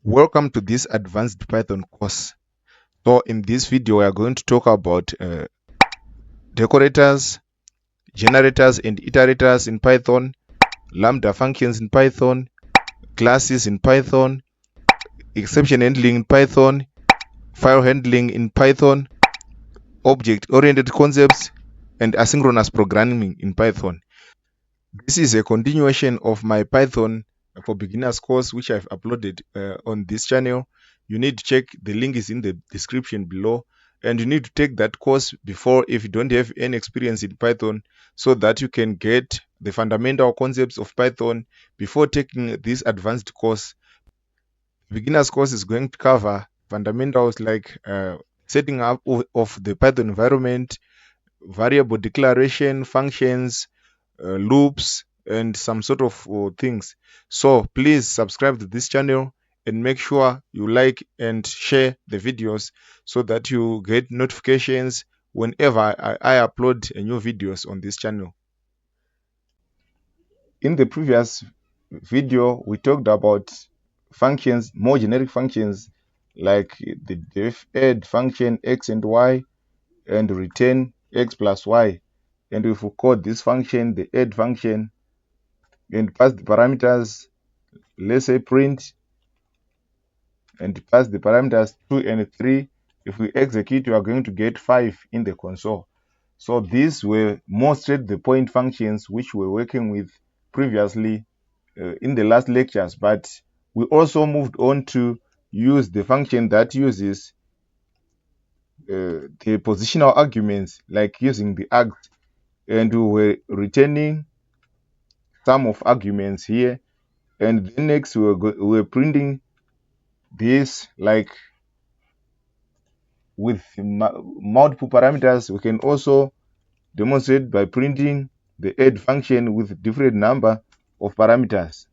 Welcome to this advanced Python course. So in this video, we are going to talk about decorators, generators and iterators in Python, Lambda functions in Python, classes in Python, exception handling in Python, file handling in Python, object-oriented concepts, and asynchronous programming in Python. This is a continuation of my Python for beginners course, which I've uploaded on this channel. You need to check, the link is in the description below, and you need to take that course before, if you don't have any experience in Python, so that you can get the fundamental concepts of Python before taking this advanced course. Beginners course is going to cover fundamentals like setting up of the Python environment, variable declaration, functions, loops, and some sort of things. So please subscribe to this channel and make sure you like and share the videos so that you get notifications whenever I upload new videos on this channel. In the previous video, we talked about functions, more generic functions like the def add function x and y and return x plus y. And if we call this function the add function and pass the parameters, let's say print, and pass the parameters 2 and 3, if we execute, you are going to get 5 in the console. So these were more straight the point functions which we were working with previously in the last lectures, but we also moved on to use the function that uses the positional arguments, like using the args, and we were returning sum of arguments here, and then next we were printing this like with multiple parameters. We can also demonstrate by printing the add function with different number of parameters,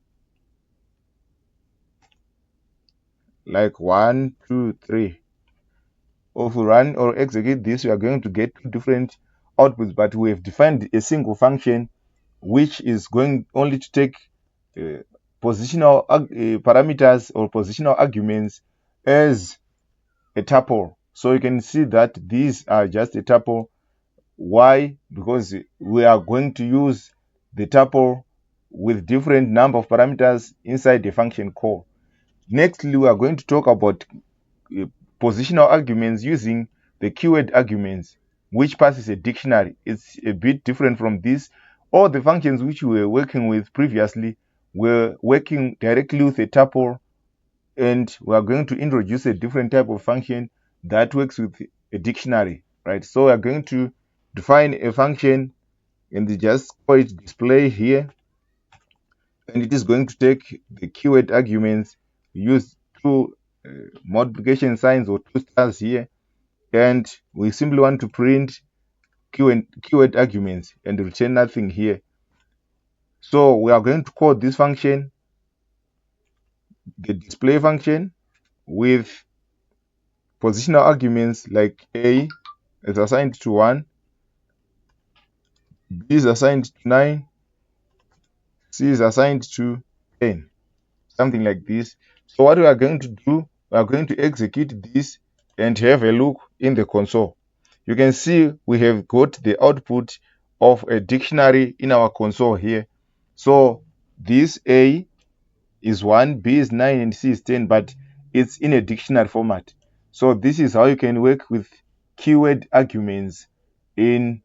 like 1, 2, 3. If we run or execute this, we are going to get two different outputs, but we have defined a single function which is going only to take positional parameters or positional arguments as a tuple. So you can see that these are just a tuple. Why? Because we are going to use the tuple with different number of parameters inside the function call. Nextly, we are going to talk about positional arguments using the keyword arguments, which passes a dictionary. It's a bit different from this. All the functions which we were working with previously were working directly with a tuple, and we are going to introduce a different type of function that works with a dictionary, right? So we are going to define a function and just call it display here, and it is going to take the keyword arguments, use two multiplication signs or two stars here, and we simply want to print keyword arguments and return nothing here. So we are going to call this function the display function with positional arguments like a is assigned to 1, b is assigned to 9, c is assigned to 10, something like this. So what we are going to do, we are going to execute this and have a look in the console. You can see we have got the output of a dictionary in our console here. So this a is 1, b is 9, and c is 10, but it's in a dictionary format. So this is how you can work with keyword arguments in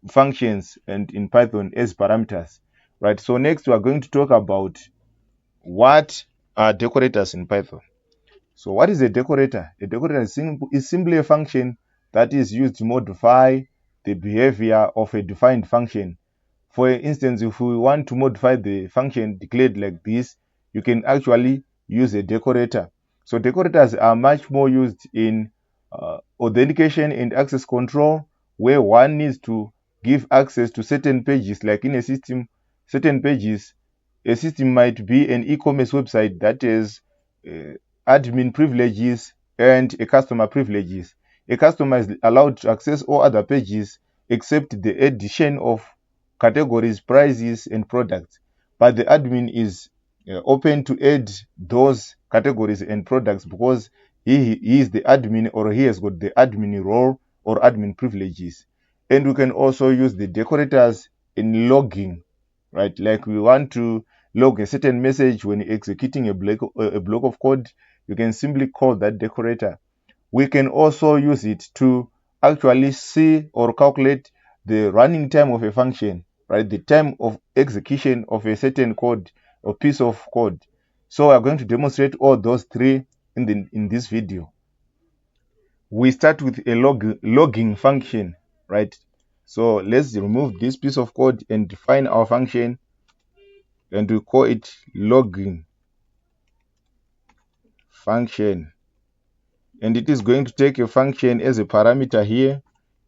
functions and in Python as parameters, right? So next we are going to talk about what are decorators in Python. So what is a decorator? A decorator is simply a function that is used to modify the behavior of a defined function. For instance, if we want to modify the function declared like this, you can actually use a decorator. So decorators are much more used in authentication and access control, where one needs to give access to certain pages, like in a system, certain pages. A system might be an e-commerce website that has admin privileges and a customer privileges. A customer is allowed to access all other pages except the addition of categories, prices, and products. But the admin is open to add those categories and products because he is the admin, or he has got the admin role or admin privileges. And we can also use the decorators in logging, right? Like we want to log a certain message when executing a block of code, you can simply call that decorator. We can also use it to actually see or calculate the running time of a function, right? The time of execution of a certain code or piece of code. So we are going to demonstrate all those three in this video. We start with a logging function, right? So let's remove this piece of code and define our function, and we call it logging function. And it is going to take a function as a parameter here,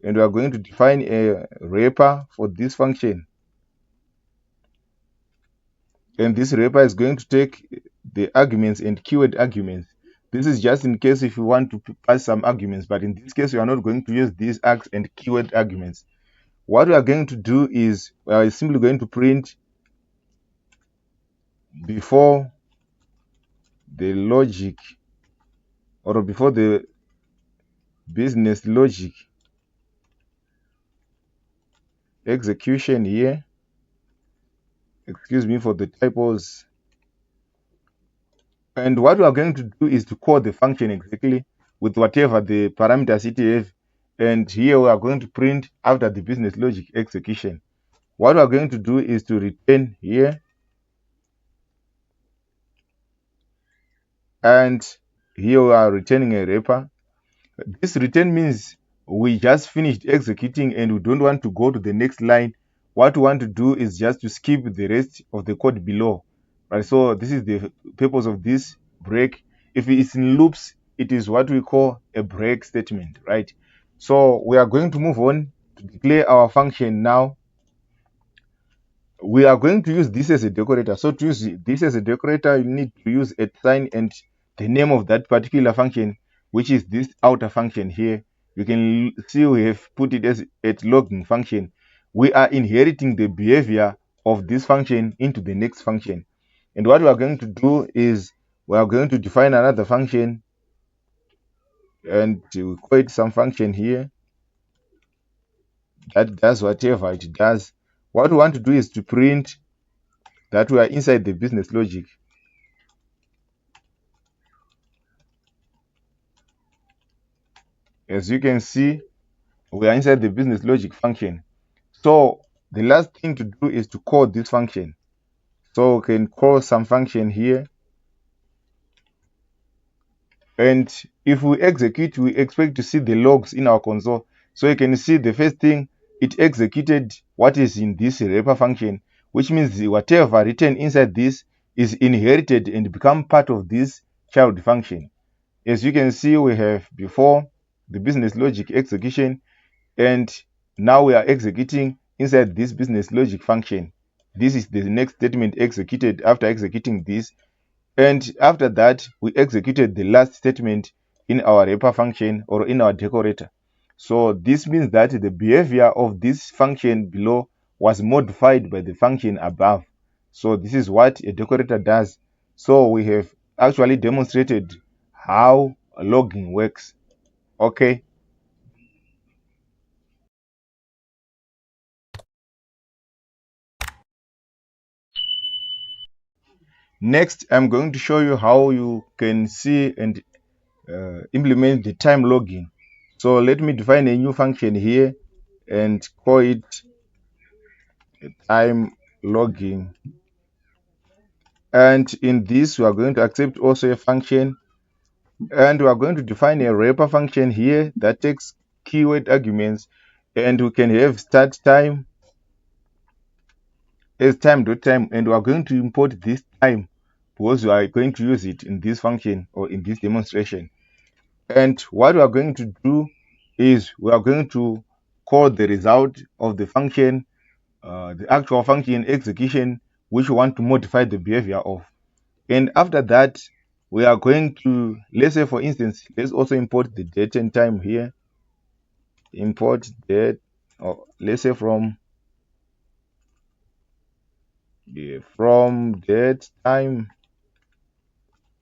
and we are going to define a wrapper for this function. And this wrapper is going to take the arguments and keyword arguments. This is just in case if you want to pass some arguments, but in this case we are not going to use these args and keyword arguments. What we are going to do is we are simply going to print before the logic, or before the business logic execution here. Excuse me for the typos. And what we are going to do is to call the function exactly with whatever the parameters it has. And here we are going to print after the business logic execution. What we are going to do is to return here. And here we are returning a wrapper. This return means we just finished executing and we don't want to go to the next line. What we want to do is just to skip the rest of the code below. Right? So this is the purpose of this break. If it's in loops, it is what we call a break statement, right? So we are going to move on to declare our function now. We are going to use this as a decorator. So to use this as a decorator, you need to use a sign and the name of that particular function, which is this outer function here. You can see we have put it as a logging function. We are inheriting the behavior of this function into the next function. And what we are going to do is we are going to define another function, and we call it some function here that does whatever it does. What we want to do is to print that we are inside the business logic. As you can see, we are inside the business logic function. So the last thing to do is to call this function. So we can call some function here. And if we execute, we expect to see the logs in our console. So you can see the first thing, it executed what is in this wrapper function, which means whatever written inside this is inherited and become part of this child function. As you can see, we have before the business logic execution, and now we are executing inside this business logic function. This is the next statement executed after executing this. And after that, we executed the last statement in our wrapper function or in our decorator. So this means that the behavior of this function below was modified by the function above. So this is what a decorator does. So we have actually demonstrated how logging works. Okay. Next, I'm going to show you how you can see and implement the time logging. So let me define a new function here and call it time logging. And in this, we are going to accept also a function, and we are going to define a wrapper function here that takes keyword arguments, and we can have start time as time.time, and we are going to import this time because we are going to use it in this function or in this demonstration. And what we are going to do is we are going to call the result of the function, the actual function execution, which we want to modify the behavior of. And after that, we are going to, let's say for instance, let's also import the date and time here. Import date, or let's say from from date time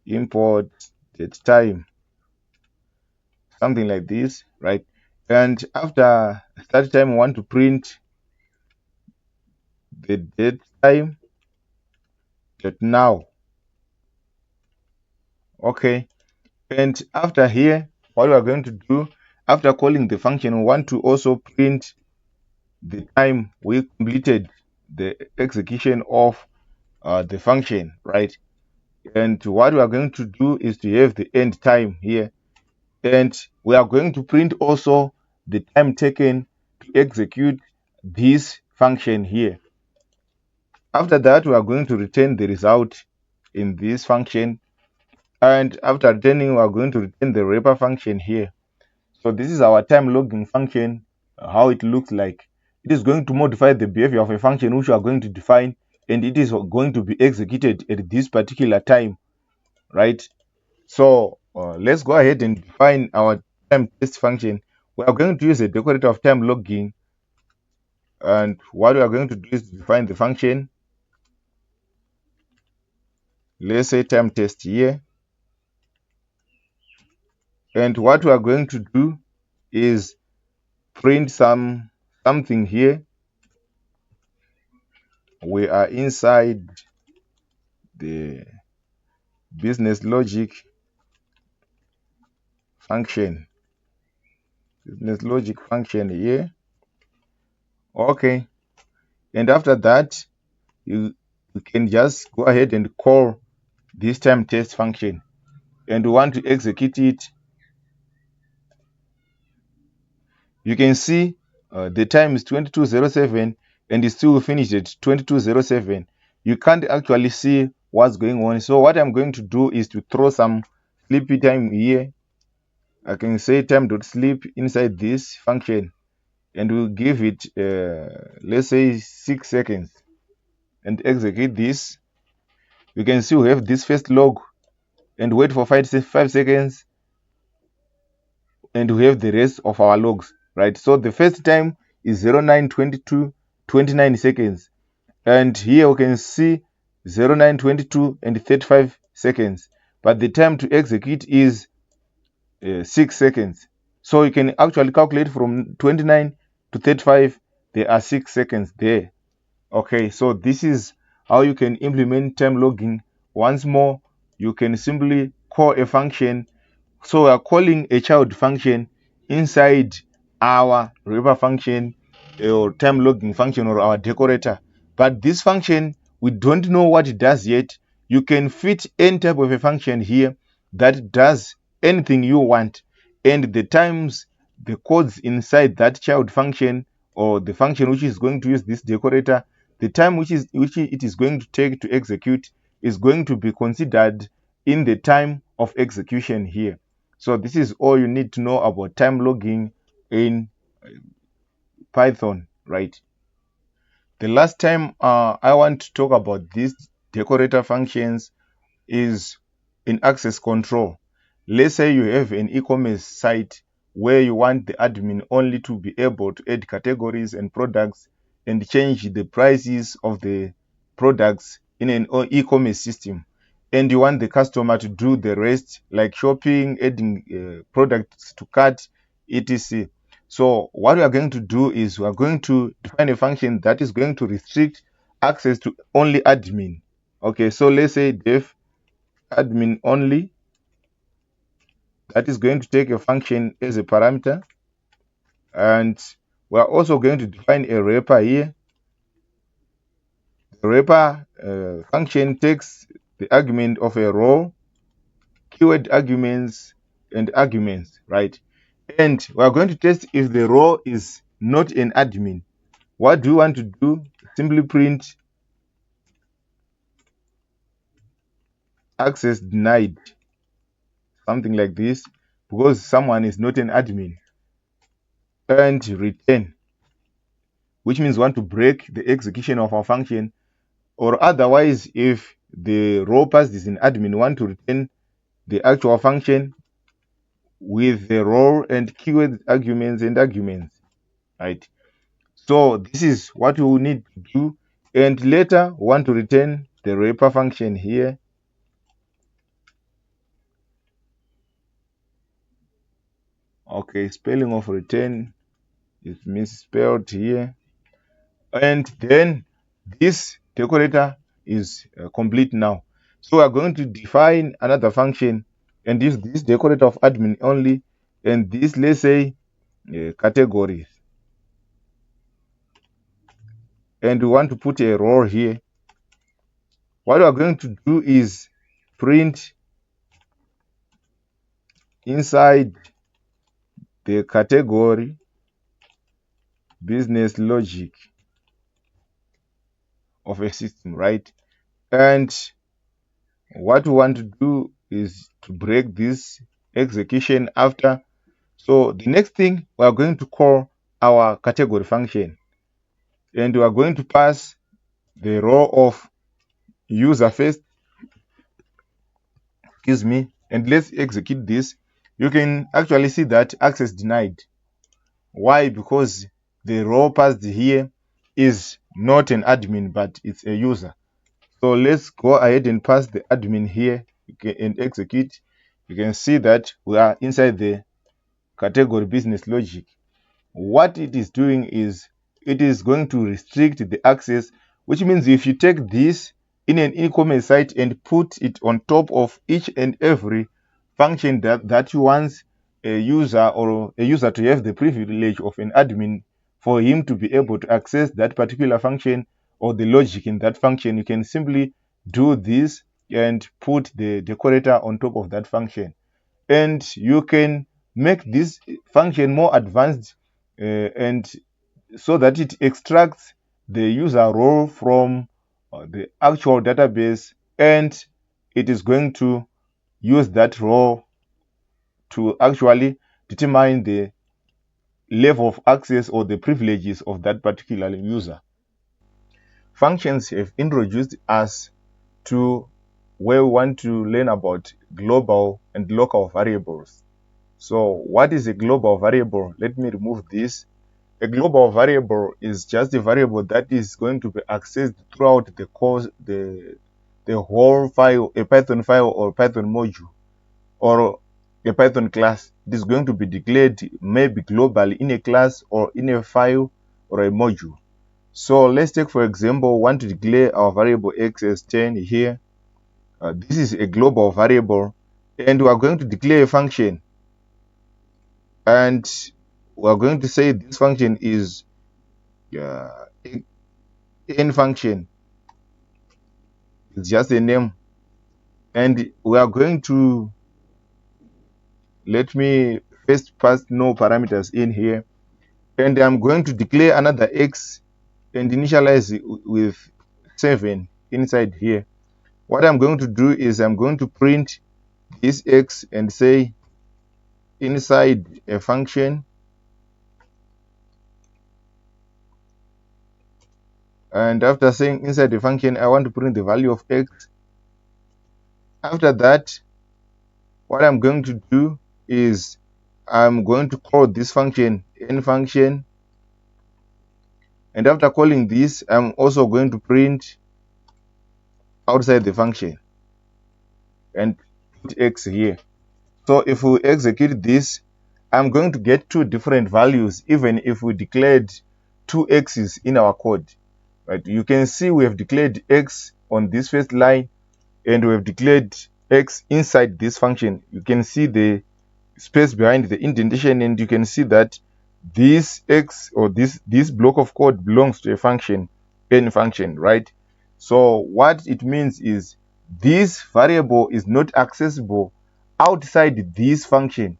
import date time, something like this, right? And after start time, we want to print the date time date now. Okay, and after here, what we are going to do, after calling the function, we want to also print the time we completed the execution of the function, right? And what we are going to do is to have the end time here, and we are going to print also the time taken to execute this function here. After that, we are going to return the result in this function, and after returning, we are going to return the wrapper function here. So this is our time logging function, how it looks like. It is going to modify the behavior of a function which we are going to define, and it is going to be executed at this particular time, right? So let's go ahead and define our time test function. We are going to use a decorator of time logging, and what we are going to do is define the function. Let's say time test here, and what we are going to do is print something here. We are inside the business logic function, here. Okay, and after that, you can just go ahead and call this time test function, and we want to execute it. You can see the time is 22:07 and it's still finished at 22:07. You can't actually see what's going on. So what I'm going to do is to throw some sleepy time here. I can say time.sleep inside this function, and we'll give it, let's say 6 seconds, and execute this. You can see we have this first log, and wait for 5 seconds, and we have the rest of our logs, right? So the first time is 09:22 29 seconds, and here we can see 09:22 and 35 seconds, but the time to execute is 6 seconds. So you can actually calculate from 29 to 35, there are 6 seconds there. Okay, so this is how you can implement time logging. Once more, you can simply call a function. So we are calling a child function inside our wrapper function or time logging function or our decorator. But this function, we don't know what it does yet. You can fit any type of a function here that does anything you want. And the times, the codes inside that child function or the function which is going to use this decorator, the time which it is going to take to execute is going to be considered in the time of execution here. So this is all you need to know about time logging in Python, right? The last time I want to talk about these decorator functions is in access control. Let's say you have an e-commerce site where you want the admin only to be able to add categories and products and change the prices of the products in an e-commerce system. And you want the customer to do the rest, like shopping, adding products to cart, etc. So what we are going to do is we are going to define a function that is going to restrict access to only admin. Okay, so let's say def admin only, that is going to take a function as a parameter, and we are also going to define a wrapper here. The wrapper function takes the argument of a row, keyword arguments, and arguments, right? And we are going to test if the row is not an admin. What do you want to do? Simply print access denied, something like this, because someone is not an admin, and return, which means we want to break the execution of our function. Or otherwise, if the row passed is an admin, we want to return the actual function with the row and keyword arguments and arguments, right? So this is what we will need to do And later we want to return the wrapper function here. Okay, spelling of return is misspelled here. And then this decorator is complete now. So we are going to define another function and use this decorator of admin only, and this, let's say, categories. And we want to put a row here. What we are going to do is print inside the category business logic of a system, right? And what we want to do is to break this execution after. So the next thing, we are going to call our category function, and we are going to pass the row of user first, excuse me, and let's execute this. You can actually see that access denied. Why? Because the row passed here is not an admin, but it's a user. So let's go ahead and pass the admin here and execute. You can see that we are inside the category business logic. What it is doing is it is going to restrict the access, which means if you take this in an e-commerce site and put it on top of each and every function that you want a user to have the privilege of an admin for him to be able to access that particular function or the logic in that function, you can simply do this and put the decorator on top of that function. And you can make this function more advanced and so that it extracts the user role from the actual database, and it is going to use that role to actually determine the level of access or the privileges of that particular user. Functions have introduced us to where we want to learn about global and local variables. So what is a global variable? Let me remove this. A global variable is just a variable that is going to be accessed throughout the course, the whole file, a Python file or Python module or a Python class. It is going to be declared maybe globally in a class or in a file or a module. So let's take, for example, we want to declare our variable x as 10 here. This is a global variable, and we are going to declare a function, and we are going to say this function is in function. It's just a name, and we are going to, let me first pass no parameters in here, and I'm going to declare another x and initialize it with 7 inside here. What I'm going to do is I'm going to print this x and say inside a function, and after saying inside the function, I want to print the value of x. After that, what I'm going to do is I'm going to call this function in function, and after calling this, I'm also going to print outside the function and put x here. So if we execute this, I'm going to get two different values even if we declared two x's in our code. Right? You can see we have declared x on this first line and we have declared x inside this function. You can see the space behind the indentation, and you can see that this x or this block of code belongs to a function, n function, right? So what it means is this variable is not accessible outside this function.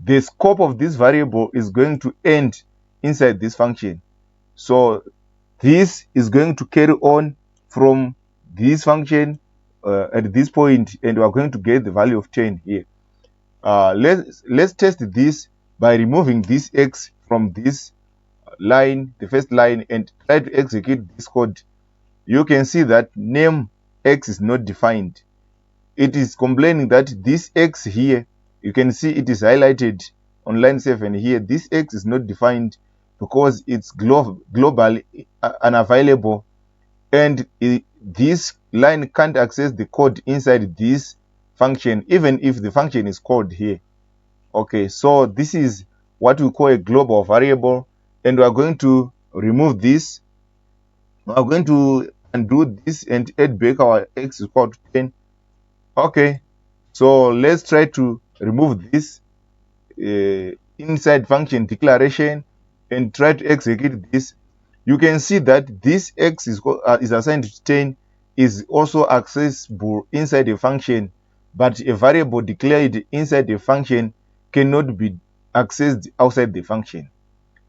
The scope of this variable is going to end inside this function. So this is going to carry on from this function at this point, and we are going to get the value of 10 here. Let's test this by removing this x from this line, the first line, and try to execute this code. You can see that name x is not defined. It is complaining that this x here, you can see it is highlighted on line 7 here. This x is not defined because it's globally unavailable, and this line can't access the code inside this function, even if the function is called here. Okay, so this is what we call a global variable, and we are going to remove this. We are going to undo this and add back our x is equal to 10. Okay, so let's try to remove this inside function declaration and try to execute this. You can see that this x is assigned to 10 is also accessible inside a function, but a variable declared inside the function cannot be accessed outside the function.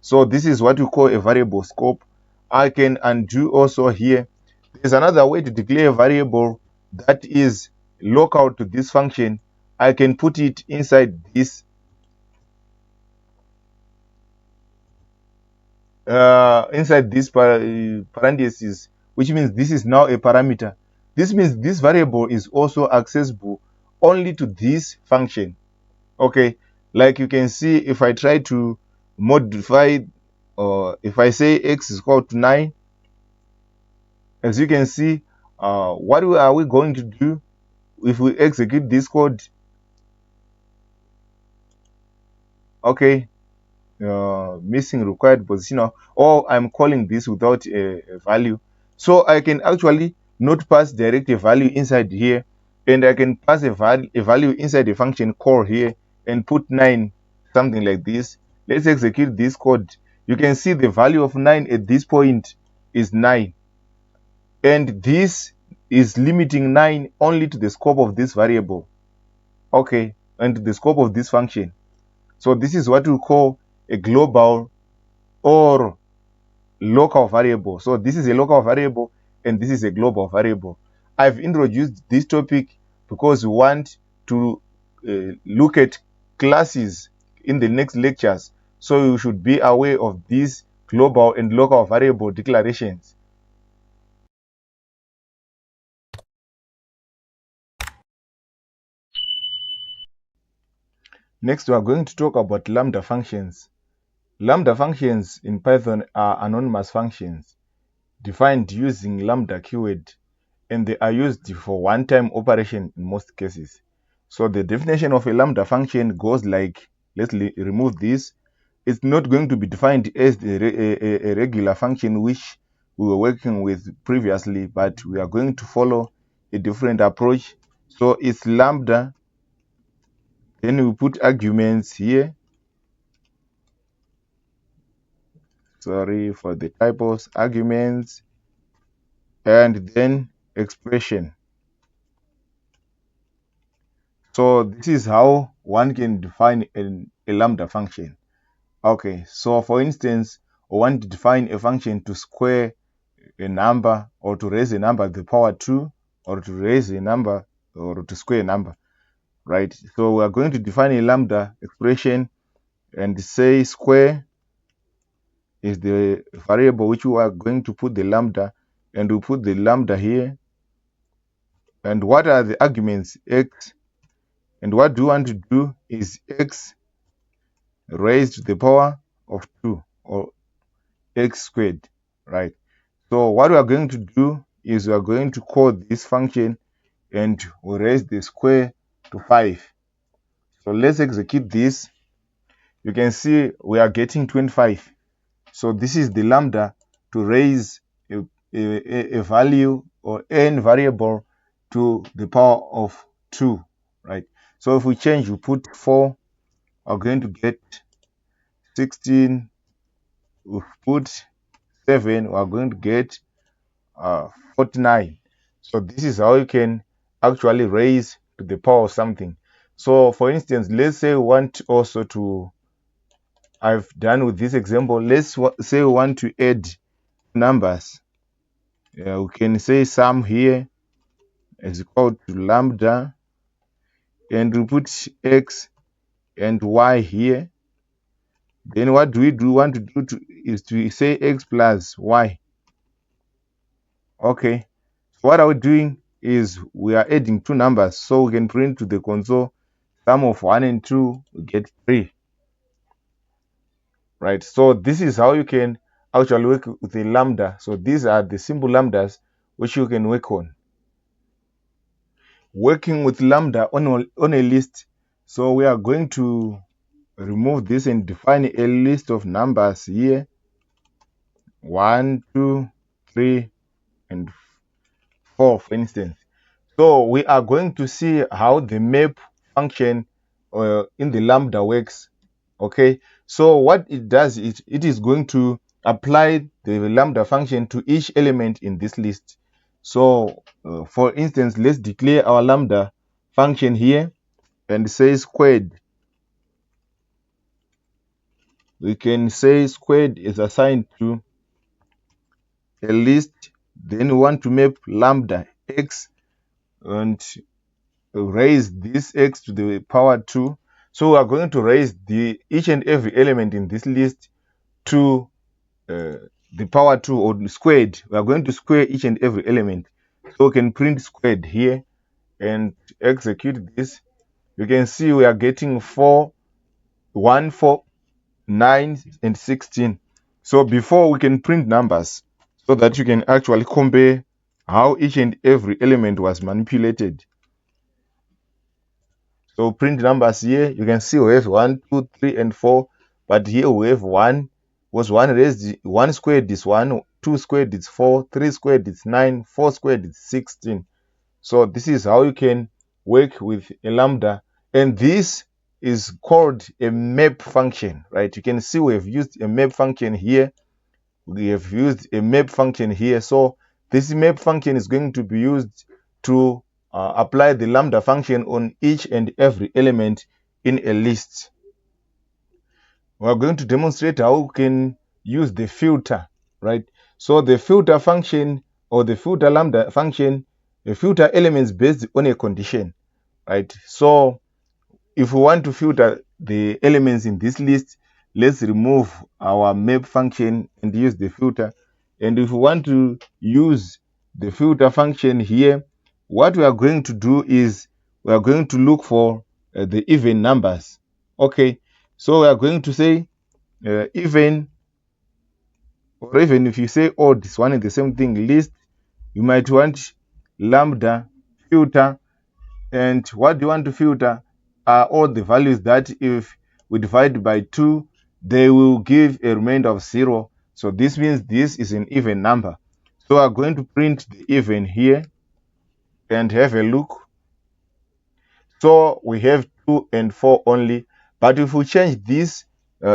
So this is what we call a variable scope. I can undo also here. There's another way to declare a variable that is local to this function. I can put it inside this parentheses, which means this is now a parameter. This means this variable is also accessible only to this function. Okay, like you can see, if I try to modify, or if I say x is equal to 9, as you can see, what are we going to do if we execute this code? Okay, missing required positioner, or I'm calling this without a value. So I can actually not pass direct a value inside here, and I can pass a value inside the function call here and put 9, something like this. Let's execute this code. You can see the value of 9 at this point is 9, and this is limiting 9 only to the scope of this variable. Okay, and to the scope of this function. So this is what we call a global or local variable. So this is a local variable and this is a global variable. I've introduced this topic because we want to look at classes in the next lectures. So you should be aware of these global and local variable declarations. Next, we are going to talk about Lambda functions. Lambda functions in Python are anonymous functions defined using Lambda keyword, and they are used for one-time operation in most cases. So the definition of a Lambda function goes like, let's remove this. It's not going to be defined as a regular function which we were working with previously, but we are going to follow a different approach. So it's Lambda, then we put arguments here. Sorry for the typos, arguments, and then expression. So this is how one can define a Lambda function. Okay, so for instance, we want to define a function to square a number, or to raise a number to the power 2, or to raise a number, or to square a number, right? So we are going to define a Lambda expression and say square is the variable which we are going to put the Lambda, and we put the Lambda here. And what are the arguments? X. And what we want to do is x raised to the power of 2, or x squared, right? So what we are going to do is we are going to call this function and we raise the square to 5. So let's execute this. You can see we are getting 25. So this is the Lambda to raise a value or n variable to the power of 2, right? So if we change, we put 4, we're going to get 16. We put 7, we're going to get 49. So this is how you can actually raise to the power of something. So for instance, let's say we want also to, I've done with this example, let's say we want to add numbers. We can say sum here is equal to lambda, and we put x and y here. Then what do we want to do is to say x plus y. Okay, so what are we doing is we are adding two numbers, so we can print to the console sum of 1 and 2, we get 3, right? So this is how you can actually work with a lambda. So these are the simple lambdas which you can work on. Working with lambda on a list. So we are going to remove this and define a list of numbers here. 1, 2, 3, and 4, for instance. So we are going to see how the map function in the lambda works. Okay, so what it does is it is going to apply the lambda function to each element in this list. So for instance, let's declare our lambda function here and say squared. We can say squared is assigned to a list. Then we want to map lambda x and raise this x to the power 2. So we are going to raise each and every element in this list to the power 2 or squared. We are going to square each and every element. So we can print squared here and execute this. You can see we are getting 4, 1, 4, 9, and 16. So before we can print numbers so that you can actually compare how each and every element was manipulated. So print numbers here, you can see we have 1, 2, 3, and 4, but here we have 1, was 1 raised, 1 squared is 1, 2 squared is 4, 3 squared is 9, 4 squared is 16. So this is how you can work with a lambda, and this is called a map function, right? You can see we have used a map function here. We have used a map function here. So this map function is going to be used to apply the lambda function on each and every element in a list. We are going to demonstrate how we can use the filter, right? So the filter function or the filter lambda function, the filter elements based on a condition, right? So if we want to filter the elements in this list, let's remove our map function and use the filter. And if we want to use the filter function here, what we are going to do is we are going to look for the even numbers. Okay, so we are going to say even, or even if you say odd, it's one and the same thing, list, you might want lambda filter. And what do you want to filter are all the values that if we divide by 2, they will give a remainder of 0. So this means this is an even number. So I'm going to print the even here and have a look. So we have 2 and 4 only. But if we change this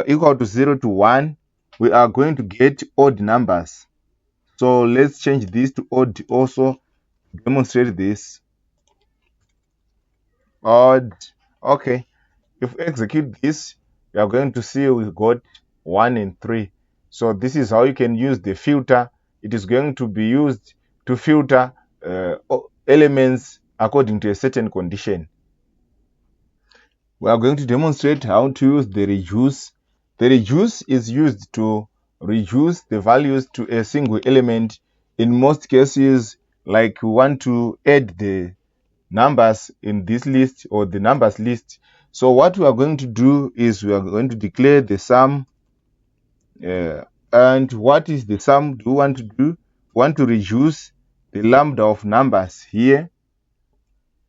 equal to 0 to 1, we are going to get odd numbers. So let's change this to odd also to demonstrate this. Odd. Okay. If we execute this, we are going to see we got 1 and 3. So this is how you can use the filter. It is going to be used to filter elements according to a certain condition. We are going to demonstrate how to use the reduce. The reduce is used to reduce the values to a single element. In most cases, like we want to add the numbers in this list or the numbers list. So what we are going to do is we are going to declare the sum. And what is the sum do we want to do? We want to reduce the lambda of numbers here.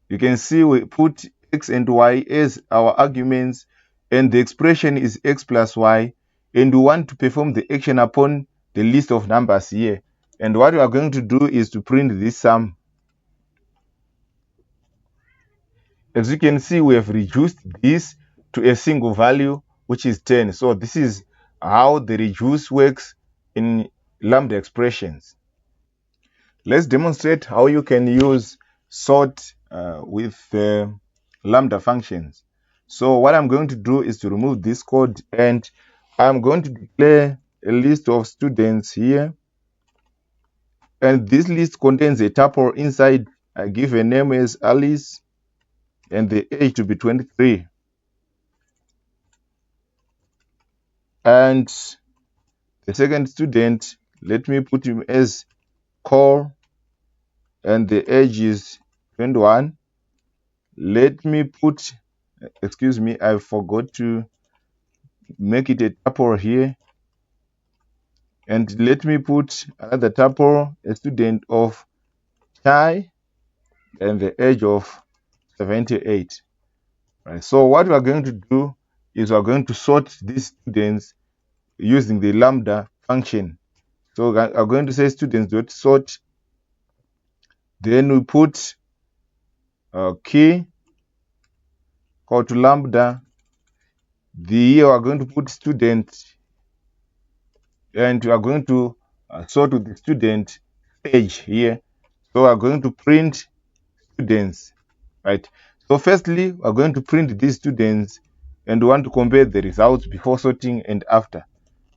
You can see we put x and y as our arguments, and the expression is x plus y, and we want to perform the action upon the list of numbers here. And what we are going to do is to print this sum. As you can see, we have reduced this to a single value, which is 10. So this is how the reduce works in lambda expressions. Let's demonstrate how you can use sort with lambda functions. So what I'm going to do is to remove this code, and I'm going to declare a list of students here. And this list contains a tuple inside. I give a name as Alice and the age to be 23. And the second student, let me put him as Cole, and the age is 21. Let me put, excuse me, I forgot to make it a tuple here, and let me put another tuple, a student of Chai, and the age of 78. Right. So what we are going to do is we are going to sort these students using the Lambda function. So we are going to say students.sort, then we put key call to Lambda. Here we are going to put student, and we are going to sort with the student age here. So we are going to print students, right? So firstly, we are going to print these students, and we want to compare the results before sorting and after.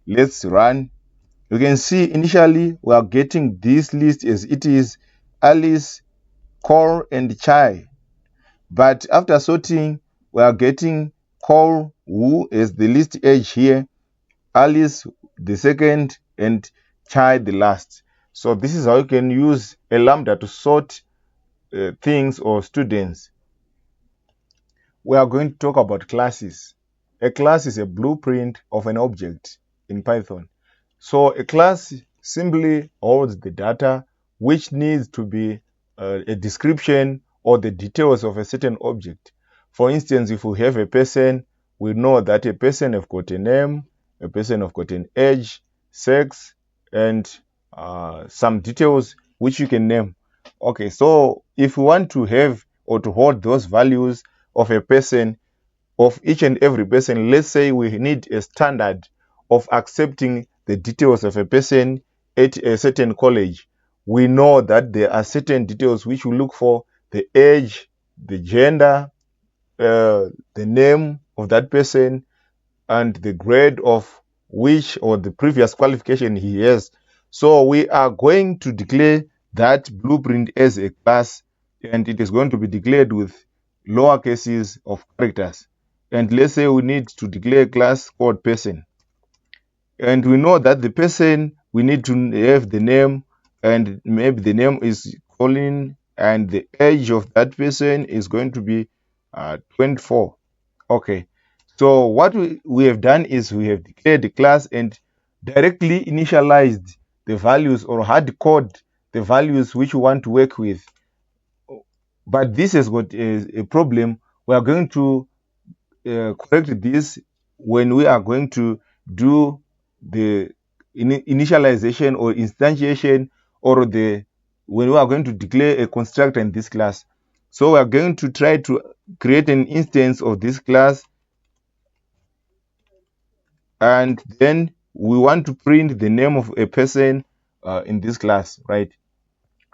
Let's run. You can see initially we are getting this list as it is: Alice, Cole, and Chai. But after sorting, we are getting Cole, who is the least age here, Alice the second, and Chai the last. So this is how you can use a lambda to sort things or students. We are going to talk about classes. A class is a blueprint of an object in Python. So a class simply holds the data which needs to be a description or the details of a certain object. For instance, if we have a person, we know that a person have got a name, a person have got an age, sex, and some details which you can name. Okay, so if we want to have or to hold those values of a person, of each and every person, let's say we need a standard of accepting the details of a person at a certain college. We know that there are certain details which we look for: the age, the gender, the name of that person, and the grade of which or the previous qualification he has. So we are going to declare that blueprint as a class, and it is going to be declared with lower cases of characters. And let's say we need to declare a class called person. And we know that the person, we need to have the name, and maybe the name is Colin, and the age of that person is going to be 24. Okay. So what we have done is we have declared the class and directly initialized the values or hard code the values which we want to work with. But this has got a problem. We are going to correct this when we are going to do the initialization or instantiation, or the when we are going to declare a constructor in this class. So we are going to try to create an instance of this class, and then we want to print the name of a person in this class, right?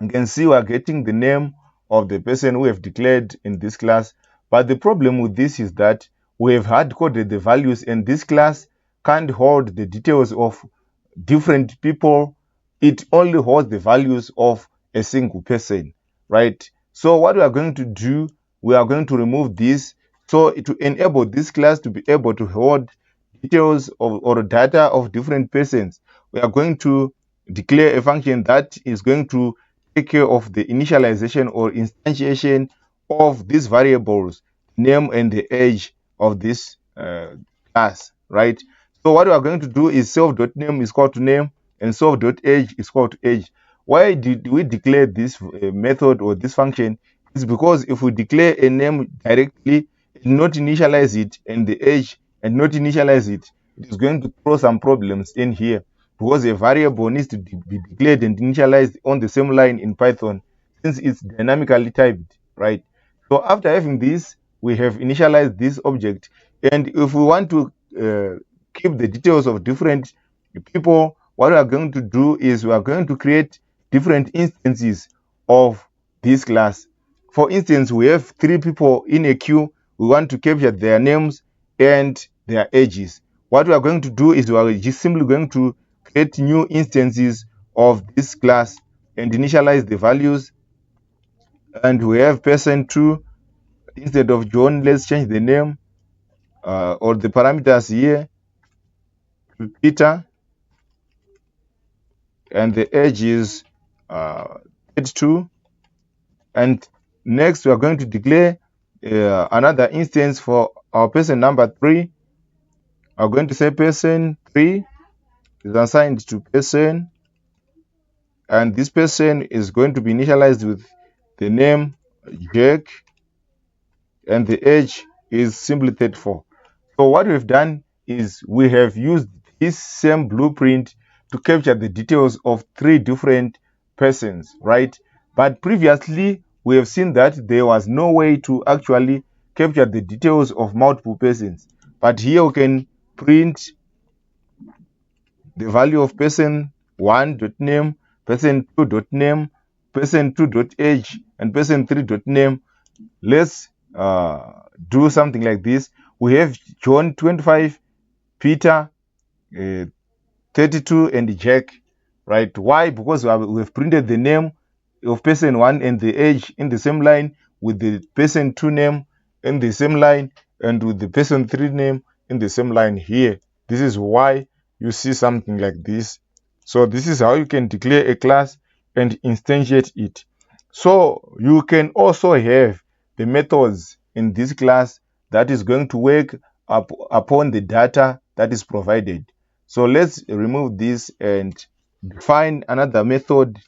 You can see we are getting the name of the person we have declared in this class. But the problem with this is that we have hard coded the values, and this class can't hold the details of different people. It only holds the values of a single person, right? So what we are going to do, we are going to remove this. So to enable this class to be able to hold details of, or data of different persons, we are going to declare a function that is going to take care of the initialization or instantiation of these variables, name and the age of this class, right? So what we are going to do is self.name is called to name, and self.age is called to age. Why did we declare this method or this function? It's because if we declare a name directly and not initialize it, and the age and not initialize it, it is going to throw some problems in here, because a variable needs to be declared and initialized on the same line in Python, since it's dynamically typed, right? So after having this, we have initialized this object, and if we want to keep the details of different people, what we are going to do is we are going to create different instances of this class. For instance, we have 3 people in a queue. We want to capture their names and their ages. What we are going to do is we are just simply going to create new instances of this class and initialize the values. And we have person 2. Instead of John, let's change the name or the parameters here to Peter, and the age is 32. And next we are going to declare another instance for our person number 3, are going to say person 3 is assigned to person, and this person is going to be initialized with the name Jack, and the age is simply 34. So what we've done is we have used this same blueprint to capture the details of 3 different persons, right? But previously, we have seen that there was no way to actually capture the details of multiple persons. But here we can print the value of person 1.name, person 2.name, person 2.age, and person 3.name. Let's do something like this. We have John 25, Peter 32, and Jack, right? Why? Because we've printed the name of person 1 and the age in the same line, with the person 2 name in the same line, and with the person 3 name in the same line here. This is why you see something like this. So this is how you can declare a class and instantiate it. So you can also have the methods in this class that is going to work upon the data that is provided. So let's remove this and define another method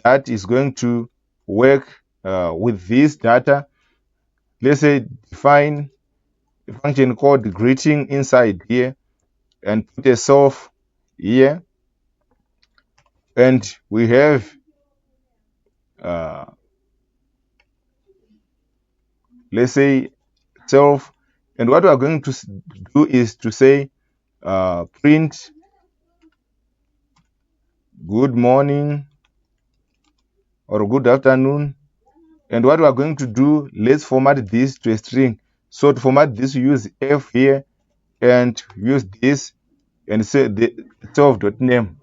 that is going to work with this data. Let's say define a function called greeting inside here and put a self here. And we have let's say self, and what we are going to do is to say print good morning or good afternoon. And what we are going to do, let's format this to a string. So to format this, use f here and use this and say the self.name.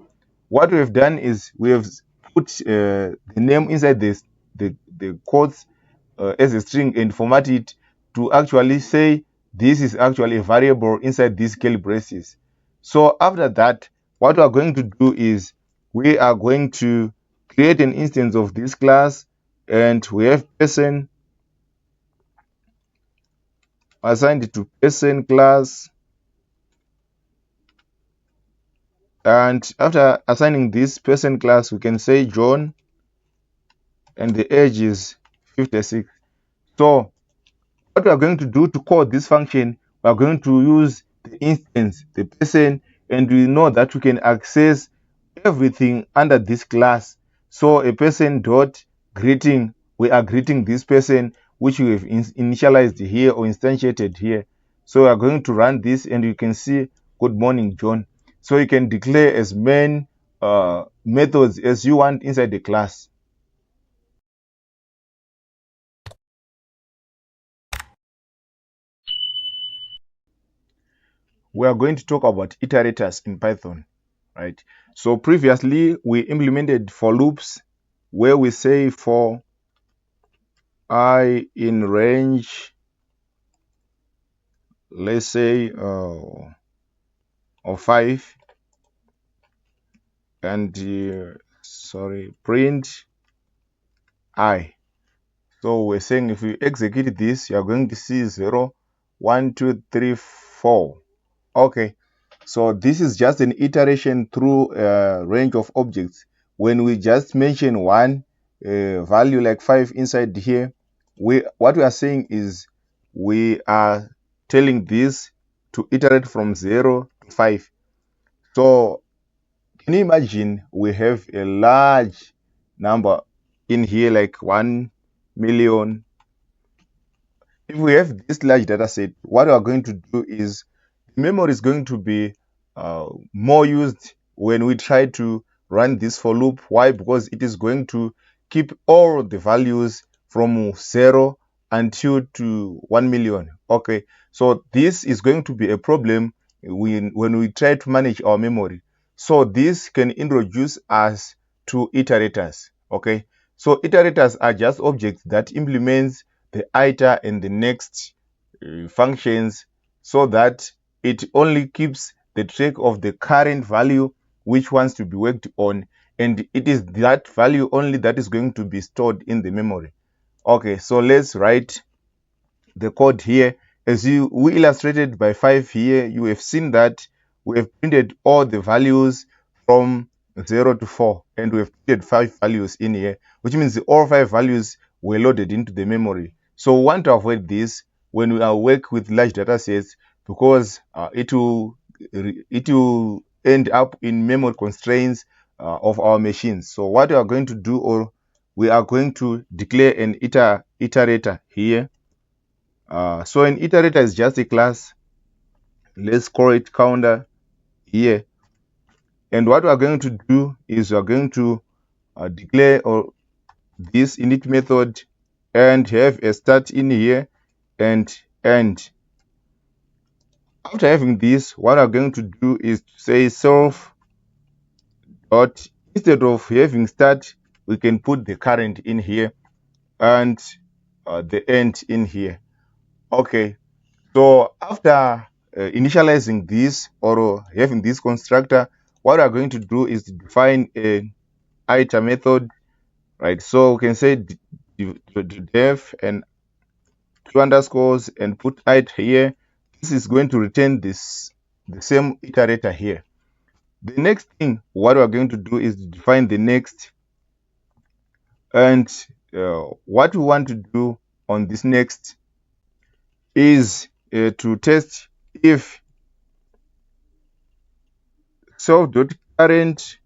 What we have done is we have put the name inside this the quotes as a string and format it to actually say this is actually a variable inside these curly braces. So after that, what we are going to do is we are going to create an instance of this class, and we have person assigned to person class. And after assigning this person class, we can say John, and the age is 56. So what we are going to do to call this function, we are going to use the instance, the person, and we know that we can access everything under this class. So a person dot greeting, we are greeting this person which we have initialized here or instantiated here. So we are going to run this, and you can see good morning John. So you can declare as many methods as you want inside the class. We are going to talk about iterators in Python, right? So previously we implemented for loops where we say for I in range, let's say of 5, and print I. So we're saying if you execute this, you are going to see 0, 1, 2, 3, 4. Okay, so this is just an iteration through a range of objects. When we just mention one value like 5 inside here, what we are saying is we are telling this to iterate from 0 to 5. So can you imagine we have a large number in here, like 1 million. If we have this large data set, what we are going to do is memory is going to be more used when we try to run this for loop. Why? Because it is going to keep all the values from 0 until to 1 million. Okay, so this is going to be a problem when we try to manage our memory. So this can introduce us to iterators. Okay, so iterators are just objects that implements the iter and the next functions, so that it only keeps the track of the current value which wants to be worked on, and it is that value only that is going to be stored in the memory. Okay, so let's write the code here As we illustrated by 5 here, you have seen that we have printed all the values from 0 to 4, and we have printed 5 values in here, which means all 5 values were loaded into the memory. So we want to avoid this when we work with large data sets, because it will end up in memory constraints of our machines. So what we are going to do, or we are going to declare an iterator here. So an iterator is just a class. Let's call it counter here. And what we are going to do is we are going to declare or this init method and have a start in here and end. After having this, what I'm going to do is to say self dot, instead of having start, we can put the current in here and the end in here. Okay, so after initializing this or having this constructor, what we are going to do is to define a iter method, right? So we can say def and two underscores and put it here. This is going to return the same iterator here. The next thing what we're going to do is to define the next, and what we want to do on this next is to test if self.current,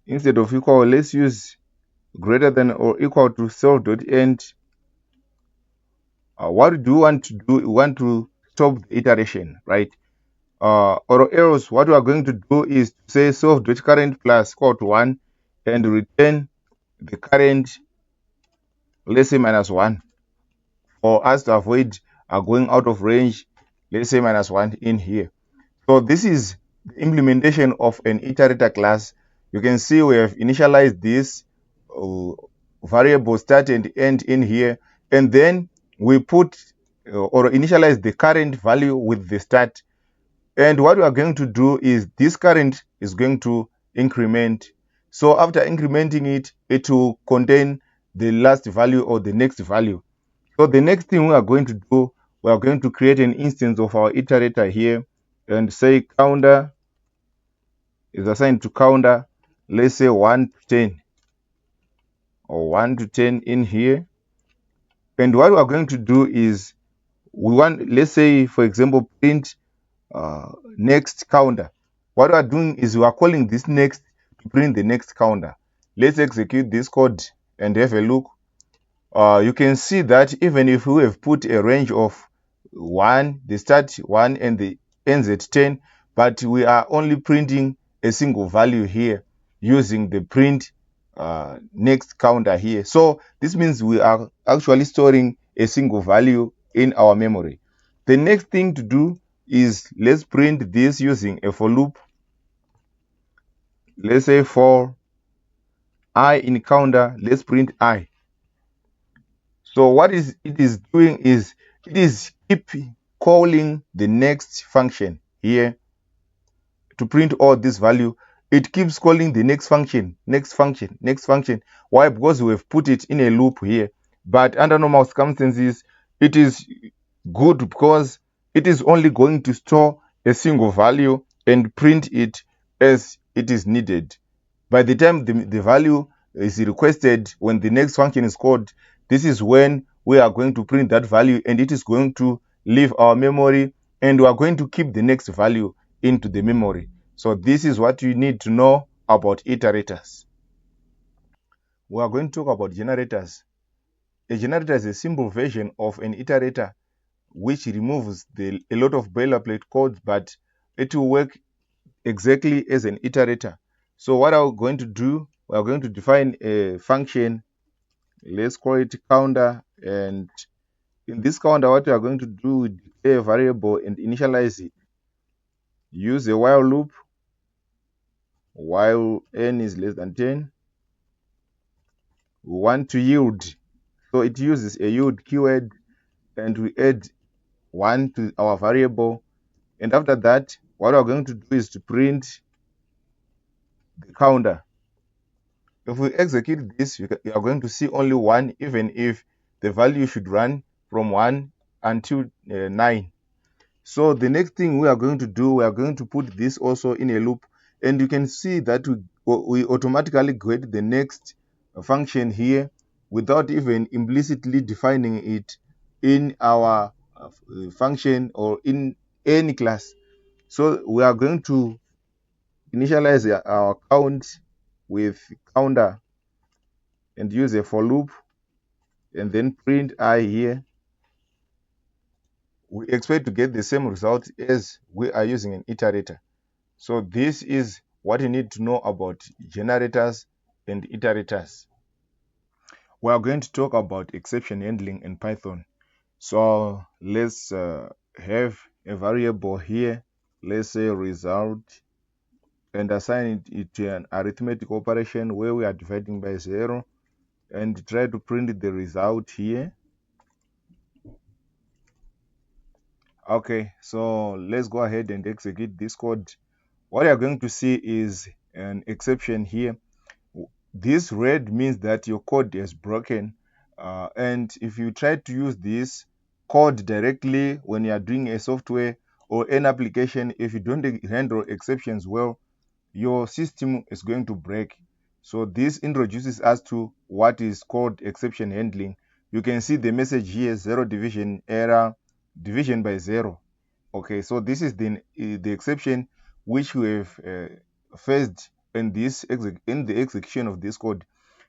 instead of equal, let's use greater than or equal to self.end. What do we want to do? We want to stop the iteration, right? Or else what we are going to do is to say self.current plus equal to 1 and return the current, let's say -1, for us to avoid going out of range, let's say -1 in here. So this is the implementation of an iterator class. You can see we have initialized this variable start and end in here, and then we put or initialize the current value with the start. And what we are going to do is this current is going to increment. So after incrementing it, it will contain the last value or the next value. So the next thing we are going to do, we are going to create an instance of our iterator here and say counter is assigned to counter, let's say 1 to 10 or 1 to 10 in here. And what we are going to do is we want, let's say, for example, print next counter. What we are doing is we are calling this next to print the next counter. Let's execute this code and have a look. You can see that even if we have put a range of 1, the start 1 and the ends at 10, but we are only printing a single value here using the print next counter here. So this means we are actually storing a single value in our memory. The next thing to do is let's print this using a for loop. Let's say for I in counter, let's print I. So what it is doing is it is keep calling the next function here to print all this value. It keeps calling the next function, next function, next function. Why? Because we have put it in a loop here. But under normal circumstances, it is good because it is only going to store a single value and print it as it is needed. By the time the value is requested, when the next function is called, this is when we are going to print that value, and it is going to leave our memory, and we are going to keep the next value into the memory. So this is what you need to know about iterators. We are going to talk about generators. A generator is a simple version of an iterator which removes a lot of boilerplate code, but it will work exactly as an iterator. So what are we going to do? We are going to define a function. Let's call it counter, and in this counter, what we are going to do is declare a variable and initialize it. Use a while loop while n is less than 10. We want to yield, so it uses a yield keyword, and we add 1 to our variable. And after that, what we're going to do is to print the counter. If we execute this, you are going to see only 1, even if the value should run from 1 until 9. So the next thing we are going to do, we are going to put this also in a loop, and you can see that we automatically get the next function here without even implicitly defining it in our function or in any class. So we are going to initialize our count with counter and use a for loop and then print I here. We expect to get the same result as we are using an iterator. So this is what you need to know about generators and iterators. We are going to talk about exception handling in Python. So let's have a variable here. Let's say result, and assign it to an arithmetic operation where we are dividing by 0, and try to print the result here. Okay, so let's go ahead and execute this code. What you are going to see is an exception here. This red means that your code is broken, and if you try to use this code directly when you are doing a software or an application, if you don't handle exceptions well, your system is going to break. So this introduces us to what is called exception handling. You can see the message here, 0 division error, division by 0. Okay, so this is the exception which we have faced in the execution of this code.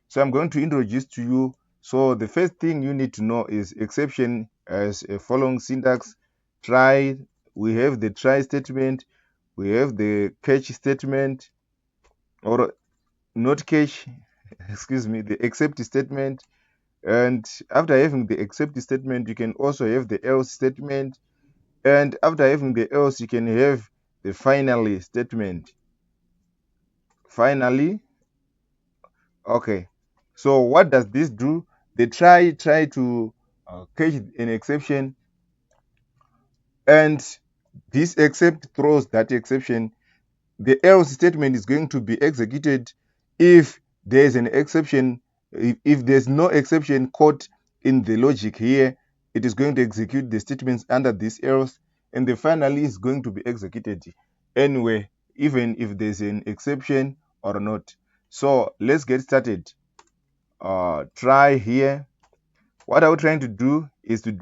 So I'm going to introduce to you. So the first thing you need to know is exception as a following syntax. Try, we have the try statement, we have the catch statement, or not catch, excuse me, the except statement. And after having the except statement, you can also have the else statement. And after having the else, you can have the finally statement. Finally, okay. So what does this do? They try to catch an exception, and this except throws that exception. The else statement is going to be executed if there is an exception. If there's no exception caught in the logic here, it is going to execute the statements under this else, and the finally is going to be executed anyway, even if there's an exception or not. So let's get started. Try here. What I'm trying to do is to